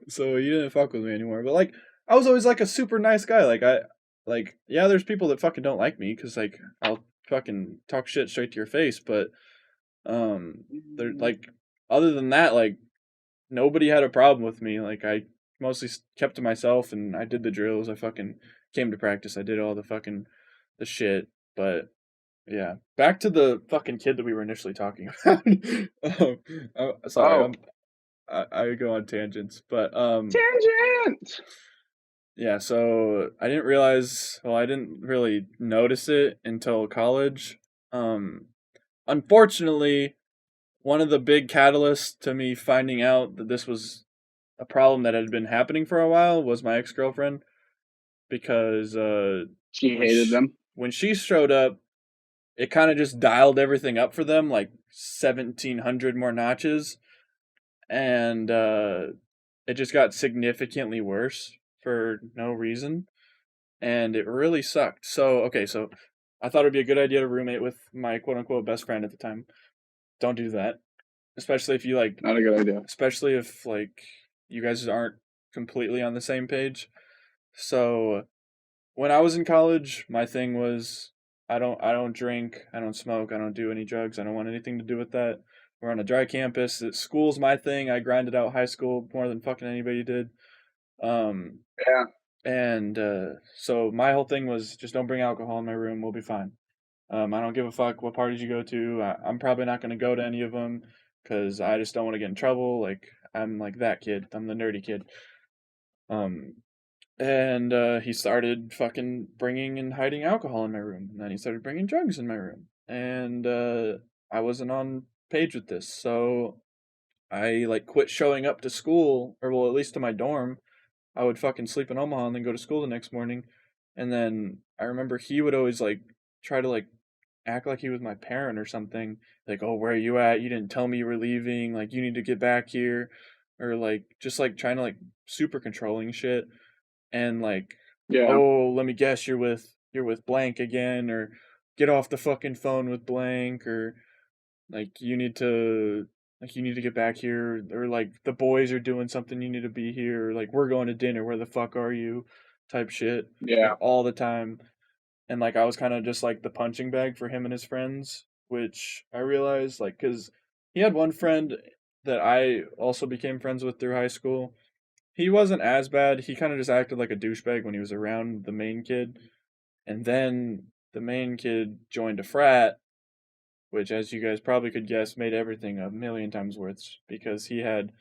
C: so he didn't fuck with me anymore. But like, I was always like a super nice guy. Like yeah, there's people that fucking don't like me because like I'll fucking talk shit straight to your face. But they're like, other than that, like nobody had a problem with me. Like I mostly kept to myself, and I did the drills. I fucking came to practice. I did all the shit. But yeah, back to the fucking kid that we were initially talking about. Sorry,
B: Oh,
C: I go on tangents, but
B: tangent.
C: yeah. So I didn't realize. Well, I didn't really notice it until college. Um, Unfortunately, one of the big catalysts to me finding out that this was a problem that had been happening for a while was my ex girlfriend, because
B: She
C: when
B: hated
C: she,
B: them.
C: when she showed up, it kind of just dialed everything up for them like 1,700 more notches, and it just got significantly worse for no reason, and it really sucked. So okay, so I thought it'd be a good idea to roommate with my quote unquote best friend at the time. Don't do that, especially if you like,
B: Not a good idea.
C: especially if like you guys aren't completely on the same page. So when I was in college, my thing was I don't drink, I don't smoke, I don't do any drugs, I don't want anything to do with that. We're on a dry campus. School's my thing. I grinded out high school more than fucking anybody did. Um,
B: Yeah.
C: and so my whole thing was just don't bring alcohol in my room. We'll be fine. I don't give a fuck what parties you go to. I'm probably not going to go to any of them because I just don't want to get in trouble. Like I'm like that kid. I'm the nerdy kid. Um, and he started fucking bringing and hiding alcohol in my room, and then he started bringing drugs in my room, and I wasn't on page with this, so I like quit showing up to school, or well, at least to my dorm. I would fucking sleep in Omaha and then go to school the next morning. And then I remember he would always like try to like act like he was my parent or something. Like, "Oh, where are you at? You didn't tell me you were leaving. Like, you need to get back here." Or like just like trying to like super controlling shit. And like,
B: Yeah.
C: "Oh, let me guess, you're with blank again," or "Get off the fucking phone with blank," or like you need to get back here, or like the boys are doing something, you need to be here, or like we're going to dinner, where the fuck are you, type shit, like
B: Yeah.
C: all the time. And like I was kind of just like the punching bag for him and his friends, which I realized like because he had one friend that I also became friends with through high school. He wasn't as bad. He kind of just acted like a douchebag when he was around the main kid, and then the main kid joined a frat, which, as you guys probably could guess, made everything a million times worse because he had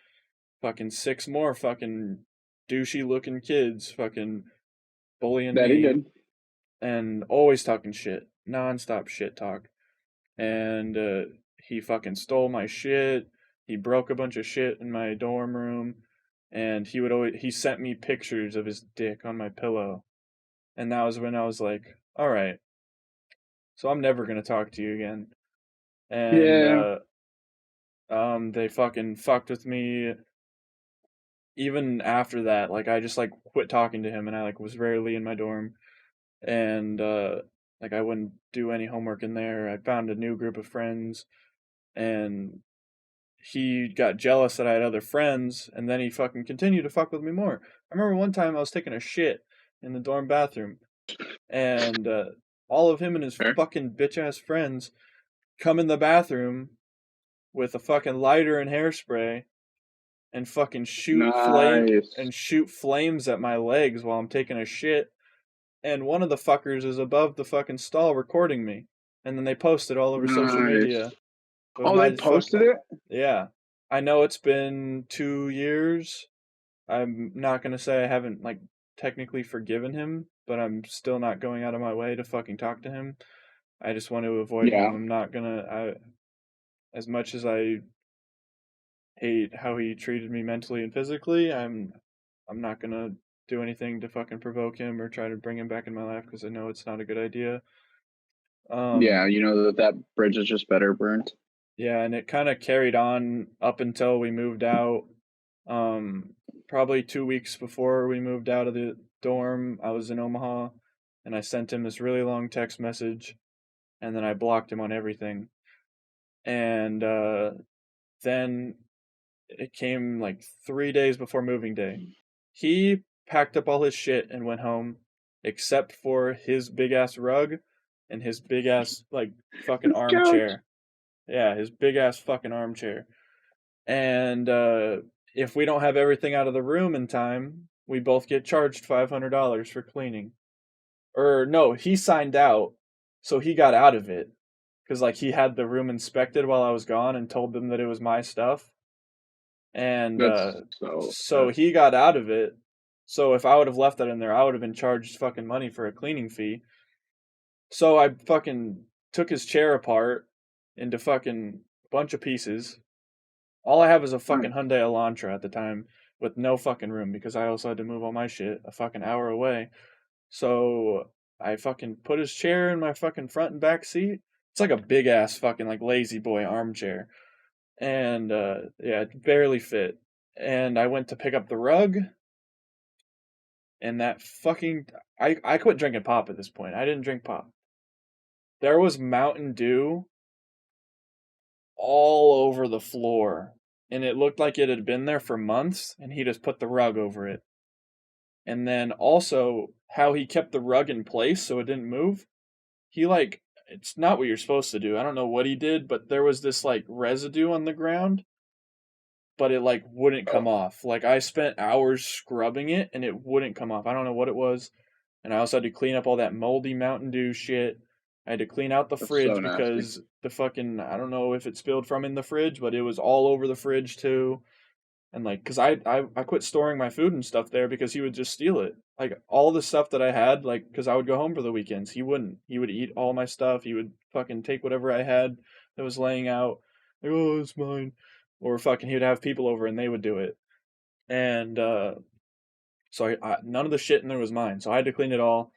C: fucking six more fucking douchey looking kids fucking bullying
B: That he
C: me,
B: did.
C: and always talking shit, nonstop shit talk. And he fucking stole my shit. He broke a bunch of shit in my dorm room, and he sent me pictures of his dick on my pillow, and that was when I was like, all right, so I'm never gonna talk to you again. and
B: Yeah.
C: they fucking fucked with me even after that. Like I just like quit talking to him, and I like was rarely in my dorm, and like I wouldn't do any homework in there. I found a new group of friends, and he got jealous that I had other friends, and then he fucking continued to fuck with me more. I remember one time I was taking a shit in the dorm bathroom, and all of him and his
B: Sure.
C: fucking bitch ass friends come in the bathroom with a fucking lighter and hairspray and fucking
B: Nice.
C: shoot flames at my legs while I'm taking a shit. And one of the fuckers is above the fucking stall recording me, and then they post it all over social
B: Nice.
C: media with
B: Oh, they
C: my
B: posted it?
C: yeah. I know it's been 2 years. I'm not gonna say I haven't like technically forgiven him, but I'm still not going out of my way to fucking talk to him. I just want to avoid him.
B: Yeah.
C: I'm not gonna. As much as I hate how he treated me mentally and physically, I'm not gonna do anything to fucking provoke him or try to bring him back in my life because I know it's not a good idea.
B: Yeah,
C: Um,
B: you know that bridge is just better burnt.
C: yeah, and it kind of carried on up until we moved out. Um, Probably 2 weeks before we moved out of the dorm, I was in Omaha, and I sent him this really long text message, and then I blocked him on everything. And then it came like 3 days before moving day. He packed up all his shit and went home, except for his big ass rug and his big ass like fucking
B: This couch.
C: armchair. Yeah, his big ass fucking armchair. And if we don't have everything out of the room in time, we both get charged $500 for cleaning. Or no, he signed out, so he got out of it because like he had the room inspected while I was gone and told them that it was my stuff, and
B: That's so
C: so he got out of it. So if I would have left that in there, I would have been charged fucking money for a cleaning fee. So I fucking took his chair apart into fucking bunch of pieces. All I have is a fucking
B: nice.
C: Hyundai Elantra at the time with no fucking room because I also had to move all my shit a fucking hour away. So I fucking put his chair in my fucking front and back seat. It's like a big ass fucking like lazy boy armchair. And yeah, it barely fit. And I went to pick up the rug, and that fucking I quit drinking pop at this point. I didn't drink pop. There was Mountain Dew all over the floor, and it looked like it had been there for months, and he just put the rug over it. And then also how he kept the rug in place so it didn't move. He like it's not what you're supposed to do. I don't know what he did, but there was this like residue on the ground, but it like wouldn't come off. Like I spent hours scrubbing it and it wouldn't come off. I don't know what it was. And I also had to clean up all that moldy Mountain Dew shit. I had to clean out the
B: That's so
C: fridge
B: nasty.
C: because the fucking I don't know if it spilled from in the fridge, but it was all over the fridge too. And like, cause I quit storing my food and stuff there because he would just steal it. Like all the stuff that I had, like, cause I would go home for the weekends. He wouldn't. He would eat all my stuff. He would fucking take whatever I had that was laying out. Like, oh, it's mine. Or fucking, he would have people over and they would do it. And so none of the shit in there was mine. So I had to clean it all.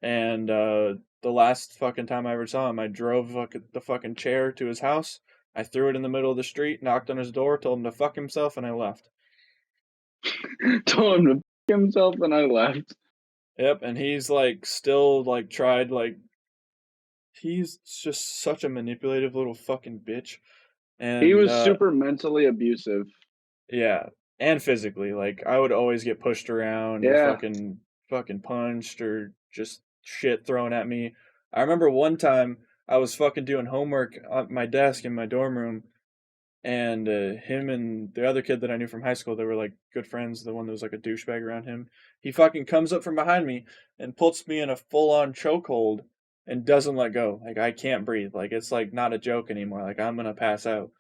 C: And the last fucking time I ever saw him, I drove the fucking chair to his house. I threw it in the middle of the street, knocked on his door, told him to fuck himself, and I left.
B: Told him to f himself and I left.
C: Yep, and he's like still like tried like he's just such a manipulative little fucking bitch.
B: He
C: And
B: was super mentally abusive.
C: yeah, and physically, like I would always get pushed around or
B: Yeah.
C: fucking punched or just shit thrown at me. I remember one time I was fucking doing homework at my desk in my dorm room, and him and the other kid that I knew from high school, they were like good friends. The one that was like a douchebag around him. He fucking comes up from behind me and puts me in a full on chokehold and doesn't let go. Like I can't breathe. Like it's like not a joke anymore. Like I'm gonna pass out.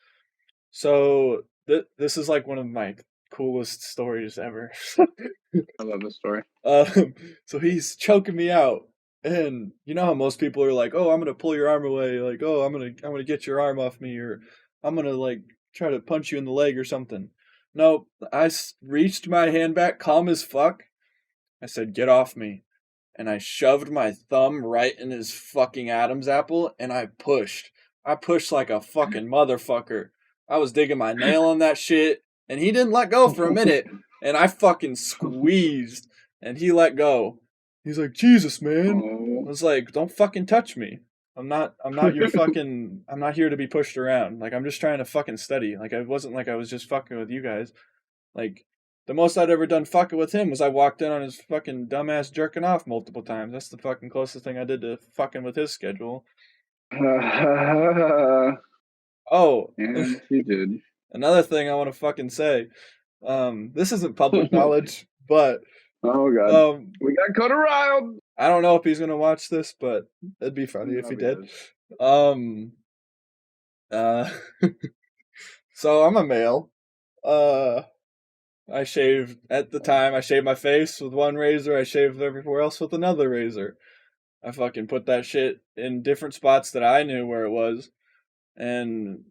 C: So this is like one of my coolest stories ever.
B: I love this story.
C: Um, so he's choking me out, and you know how most people are like, "Oh, I'm gonna pull your arm away," like, "Oh, I'm gonna get your arm off me," or "I'm gonna like try to punch you in the leg or something." No, reached my hand back, calm as fuck. I said, "Get off me," and I shoved my thumb right in his fucking Adam's apple, and I pushed. I pushed like a fucking motherfucker. I was digging my nail on that shit, and he didn't let go for a minute, and I fucking squeezed, and he let go. He's like, Jesus, man. I was like, don't fucking touch me. I'm not your fucking, I'm not here to be pushed around. Like, I'm just trying to fucking study. Like, I wasn't like I was just fucking with you guys. Like, the most I'd ever done fucking with him was I walked in on his fucking dumbass jerking off multiple times. That's the fucking closest thing I did to fucking with his schedule. Oh,
B: Yes, you did.
C: another thing I want to fucking say. This isn't public knowledge, but
B: Oh god, we got Coda Riled.
C: I don't know if he's gonna watch this, but it'd be funny if he did. Uh, so I'm a male. I shaved at the time. I shaved my face with one razor. I shaved everywhere else with another razor. I fucking put that shit in different spots that I knew where it was, and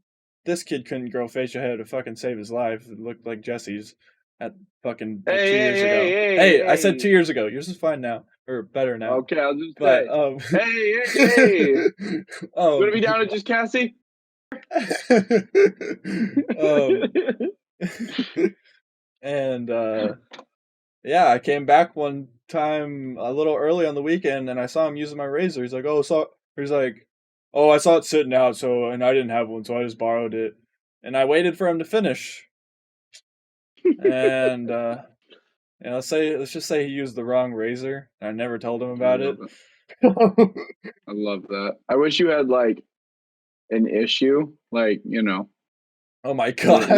C: this kid couldn't grow facial hair to fucking save his life. It looked like Jesse's at fucking like 2 years ago. Hey, I said 2 years ago. Yours is fine now, or better now.
B: Okay, I'll just say. Hey. Would it be down to just Cassie?
C: And yeah, I came back one time a little early on the weekend, and I saw him using my razor. He's like, "Oh, I saw it sitting out, and I didn't have one, so I just borrowed it." And I waited for him to finish. And let's just say he used the wrong razor. I never told him about it.
B: I love that. I wish you had like an issue, like, you know.
C: Oh my god!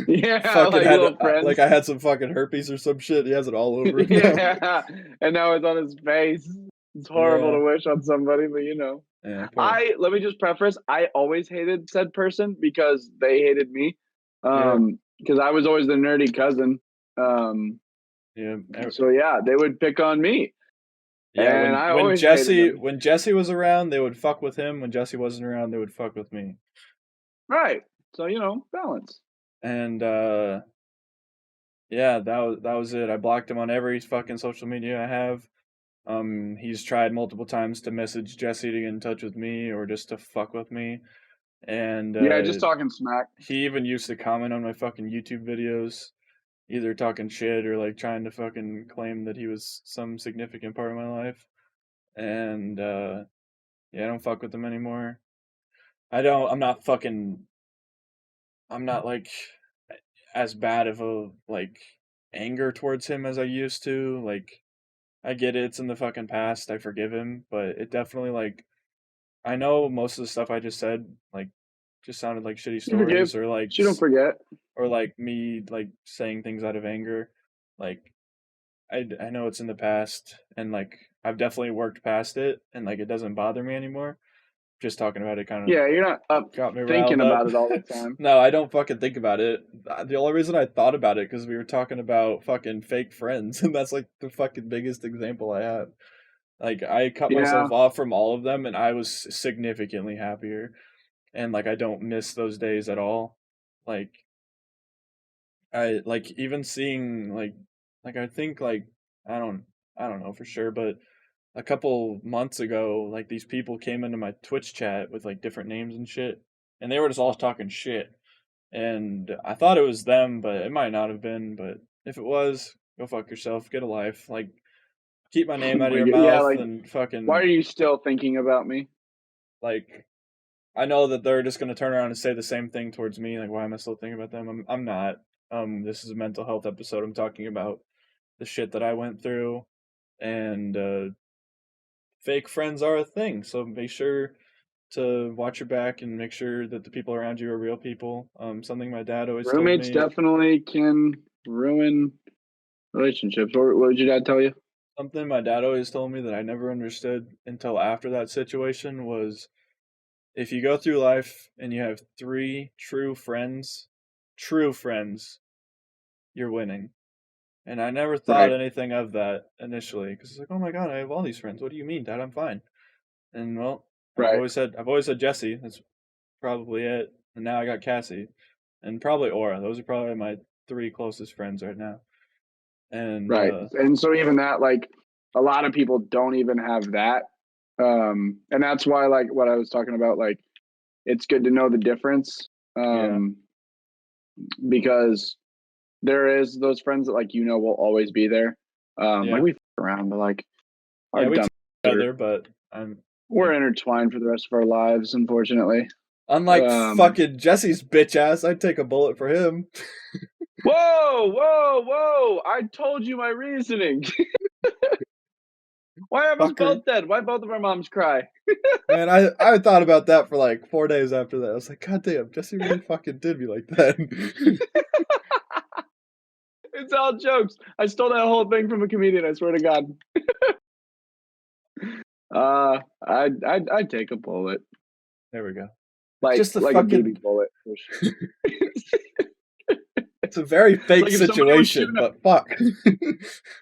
B: Yeah,
C: fucking like I had some fucking herpes or some shit. He has it all over.
B: Yeah, and now it's on his face. It's horrible to wish on somebody, but you know.
C: Yeah,
B: let me just preface. I always hated said person because they hated me. Because I was always the nerdy cousin. So yeah, they would pick on me.
C: Yeah, when Jesse was around, they would fuck with him. When Jesse wasn't around, they would fuck with me.
B: Right. So, you know, balance.
C: And yeah, that was it. I blocked him on every fucking social media I have. He's tried multiple times to message Jesse to get in touch with me or just to fuck with me. And
B: yeah, just talking smack.
C: He even used to comment on my fucking YouTube videos, either talking shit or like trying to fucking claim that he was some significant part of my life. And yeah, I don't fuck with him anymore. I'm not like as bad of a like anger towards him as I used to. Like, I get it, it's in the fucking past. I forgive him, but it definitely like I know most of the stuff I just said like just sounded like shitty stories or like
B: you don't forget
C: or like me like saying things out of anger. Like I know it's in the past and like I've definitely worked past it and like it doesn't bother me anymore. Just talking about it kind of
B: you're not thinking about it all the time.
C: No, I don't fucking think about it. The only reason I thought about it because we were talking about fucking fake friends, and that's like the fucking biggest example I have. Like I cut myself off from all of them, and I was significantly happier, and like I don't miss those days at all. Like I like even seeing like I think like I don't know for sure, but a couple months ago, like these people came into my Twitch chat with like different names and shit, and they were just all talking shit. And I thought it was them, but it might not have been. But if it was, go fuck yourself, get a life. Like, keep my name out of your mouth and fucking.
B: Why are you still thinking about me?
C: Like, I know that they're just gonna turn around and say the same thing towards me. Like, why am I still thinking about them? I'm not. This is a mental health episode. I'm talking about the shit that I went through, and fake friends are a thing, so make sure to watch your back and make sure that the people around you are real people. Something my dad always told me.
B: Roommates definitely can ruin relationships. What did your dad tell you?
C: Something my dad always told me that I never understood until after that situation was if you go through life and you have 3 true friends, you're winning. And I never thought anything of that initially because it's like, oh my god, I have all these friends. What do you mean, Dad? I'm fine. And well, I've always said Jesse. That's probably it. And now I got Cassie, and probably Aura. Those are probably my 3 closest friends right now. And
B: and so even that, like, a lot of people don't even have that. And that's why, like, what I was talking about, like, it's good to know the difference. Because there is those friends that like will always be there. Like we f around, but like
C: we together, but
B: we're intertwined for the rest of our lives, unfortunately.
C: Unlike fucking Jesse's bitch ass, I'd take a bullet for him.
B: Whoa! I told you my reasoning. Why are we both dead? Why both of our moms cry?
C: Man, I thought about that for like 4 days after that. I was like, God damn, Jesse really fucking did me like that.
B: It's all jokes. I stole that whole thing from a comedian, I swear to God. I'd take a bullet.
C: There we go.
B: Like
C: just
B: like fucking... a BB bullet.
C: It's a very fake situation, but fuck.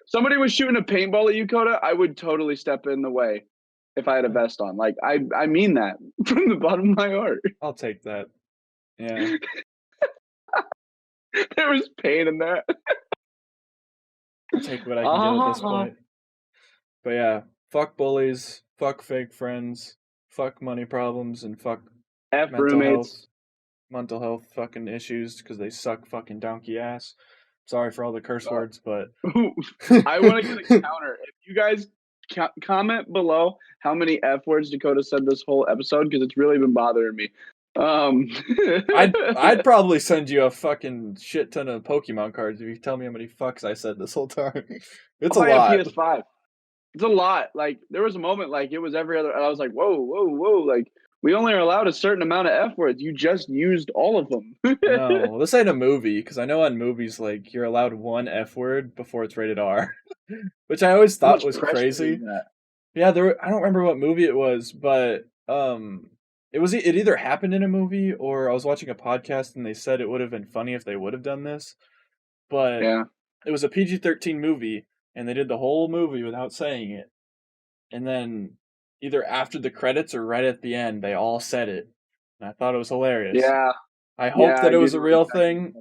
B: Somebody was shooting a paintball at you, Coda, I would totally step in the way if I had a vest on. Like, I mean that from the bottom of my heart.
C: I'll take that. Yeah.
B: There was pain in that.
C: I'll take what I can get at this point. But yeah, fuck bullies, fuck fake friends, fuck money problems, and fuck mental health fucking issues because they suck fucking donkey ass. Sorry for all the curse words, but
B: I want to get a counter. If you guys comment below how many F words Dakota said this whole episode, because it's really been bothering me.
C: I'd probably send you a fucking shit ton of Pokemon cards if you tell me how many fucks I said this whole time. It's a lot.
B: PS5. It's a lot. Like there was a moment like it was every other. I was like, whoa. Like we only are allowed a certain amount of F words. You just used all of them.
C: No, this ain't a movie because I know on movies like you're allowed one F word before it's rated R, which I always thought was crazy. Yeah, I don't remember what movie it was, but it either happened in a movie or I was watching a podcast and they said it would have been funny if they would have done this. But it was a PG-13 movie and they did the whole movie without saying it. And then either after the credits or right at the end, they all said it. And I thought it was hilarious.
B: Yeah.
C: I hope that it was a real thing.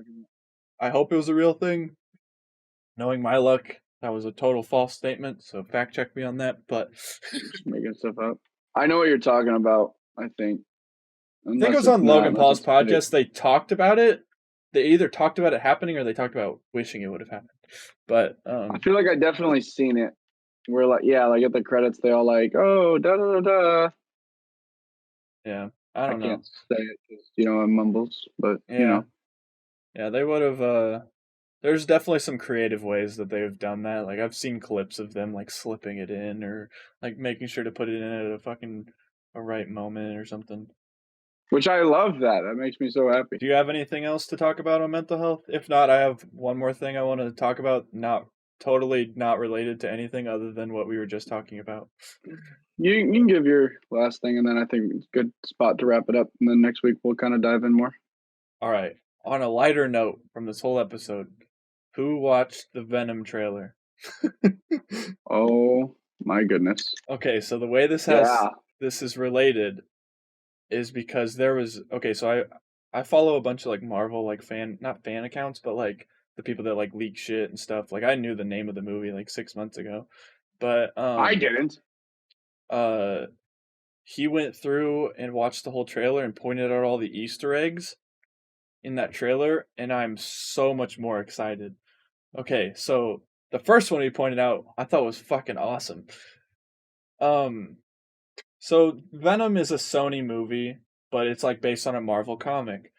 C: I hope it was a real thing. Knowing my luck, that was a total false statement, so fact check me on that, but
B: just making stuff up. I know what you're talking about, I think.
C: I think it was on Logan Paul's podcast. They talked about it. They either talked about it happening or they talked about wishing it would have happened. But
B: I feel like I definitely seen it. We're like, like at the credits, they all like, oh, da da da.
C: Yeah, I don't know. I
B: can't say it because I'm mumbles, but
C: yeah, they would have. There's definitely some creative ways that they've done that. Like I've seen clips of them like slipping it in or like making sure to put it in at a right moment or something.
B: Which I love that. That makes me so happy.
C: Do you have anything else to talk about on mental health? If not, I have one more thing I want to talk about, not related to anything other than what we were just talking about.
B: You can give your last thing, and then I think it's a good spot to wrap it up. And then next week we'll kind of dive in more.
C: All right. On a lighter note from this whole episode, who watched the Venom trailer?
B: Oh my goodness.
C: Okay, so the way this is related is because there was so I follow a bunch of like Marvel like not fan accounts, but like the people that like leak shit and stuff. Like I knew the name of the movie like 6 months ago. But
B: I didn't.
C: He went through and watched the whole trailer and pointed out all the Easter eggs in that trailer, and I'm so much more excited. Okay, so the first one he pointed out I thought was fucking awesome. So Venom is a Sony movie, but it's like based on a Marvel comic.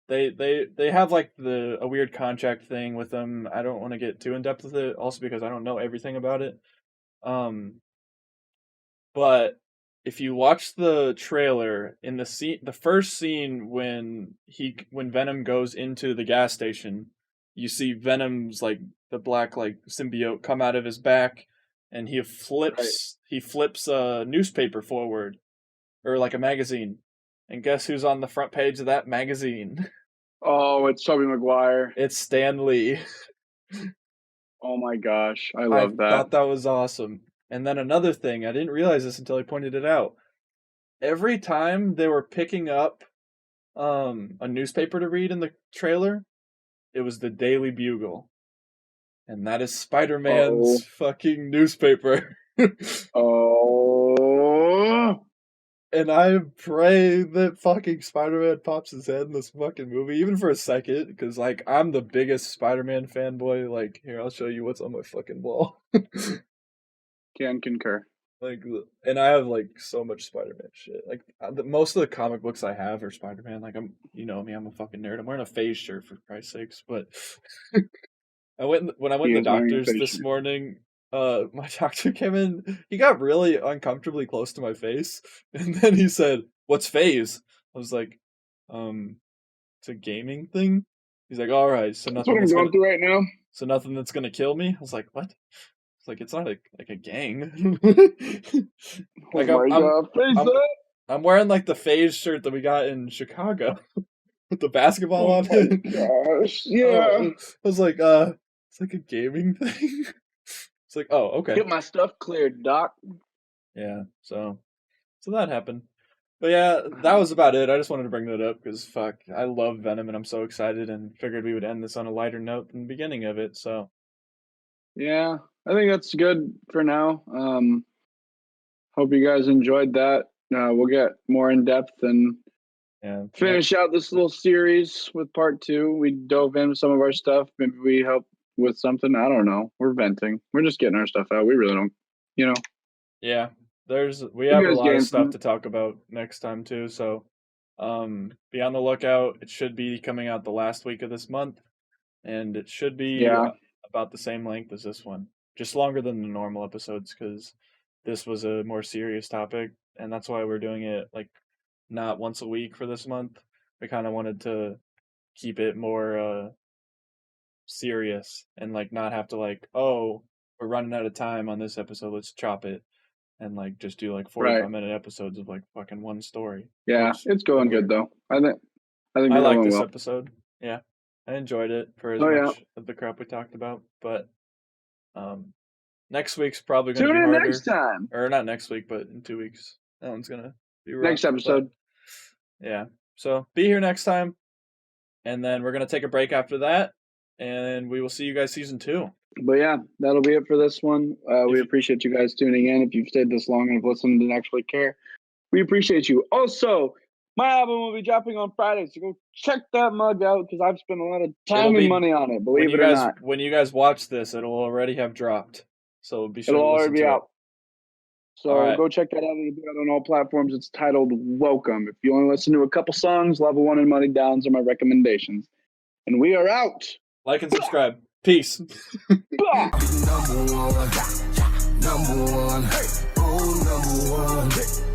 C: They have like a weird contract thing with them. I don't want to get too in depth with it, also because I don't know everything about it. But if you watch the trailer in the first scene when Venom goes into the gas station, you see Venom's like the black like symbiote come out of his back, and he flips a newspaper forward, or like a magazine, and guess who's on the front page of that magazine?
B: Oh, it's Tobey Maguire.
C: It's Stan Lee.
B: Oh my gosh, I love that.
C: I thought that was awesome. And then another thing, I didn't realize this until he pointed it out. Every time they were picking up a newspaper to read in the trailer, it was the Daily Bugle. And that is Spider-Man's fucking newspaper.
B: Oh.
C: And I pray that fucking Spider-Man pops his head in this fucking movie, even for a second, because, like, I'm the biggest Spider-Man fanboy. Like, here, I'll show you what's on my fucking wall.
B: Can concur.
C: Like, and I have, like, so much Spider-Man shit. Like, most of the comic books I have are Spider-Man. Like, you know me, I'm a fucking nerd. I'm wearing a phase shirt, for Christ's sakes, but when I went to the doctor's this morning, my doctor came in, he got really uncomfortably close to my face, and then he said, "What's phase?" I was like, it's a gaming thing. He's like, "All right, so nothing
B: that's what I'm going through right now.
C: So nothing that's gonna kill me." I was like, "What?" It's like, it's not like a gang. Like, I'm wearing like the phase shirt that we got in Chicago with the basketball on it.
B: Gosh, yeah.
C: I was like, it's like a gaming thing. It's like, oh, okay.
B: Get my stuff cleared, Doc.
C: Yeah, so that happened. But yeah, that was about it. I just wanted to bring that up because fuck, I love Venom and I'm so excited and figured we would end this on a lighter note than the beginning of it. So
B: yeah, I think that's good for now. Hope you guys enjoyed that. We'll get more in depth and finish out this little series with part 2. We dove into some of our stuff. Maybe we help with something. I don't know. We're venting. We're just getting our stuff out. We really don't, you know.
C: Yeah, we have a lot of stuff to talk about next time too. So, be on the lookout. It should be coming out the last week of this month, and it should be about the same length as this one, just longer than the normal episodes because this was a more serious topic, and that's why we're doing it like not once a week for this month. We kind of wanted to keep it more serious and like not have to like, oh, we're running out of time on this episode, let's chop it and like just do like 45-minute episodes of like fucking one story.
B: Yeah, it's going good though. I think
C: I like this episode. Yeah, I enjoyed it for as much of the crap we talked about. But next week's probably going to be harder.
B: Next time,
C: or not next week, but in 2 weeks. That one's gonna be rough,
B: next episode.
C: Yeah, so be here next time, and then we're gonna take a break after that, and we will see you guys season 2.
B: But yeah, that'll be it for this one. We appreciate you guys tuning in. If you've stayed this long and have listened and actually care, we appreciate you. Also, my album will be dropping on Friday, so go check that mug out because I've spent a lot of time and money on it. Believe it or not.
C: When you guys watch this, it'll already have dropped. So be sure
B: it'll
C: to listen
B: already be out. So
C: go
B: check that out. It'll be out on all platforms. It's titled Welcome. If you only listen to a couple songs, Level 1 and Money Downs are my recommendations. And we are out.
C: Like and subscribe. Peace.
A: Number one. Hey, oh, number one.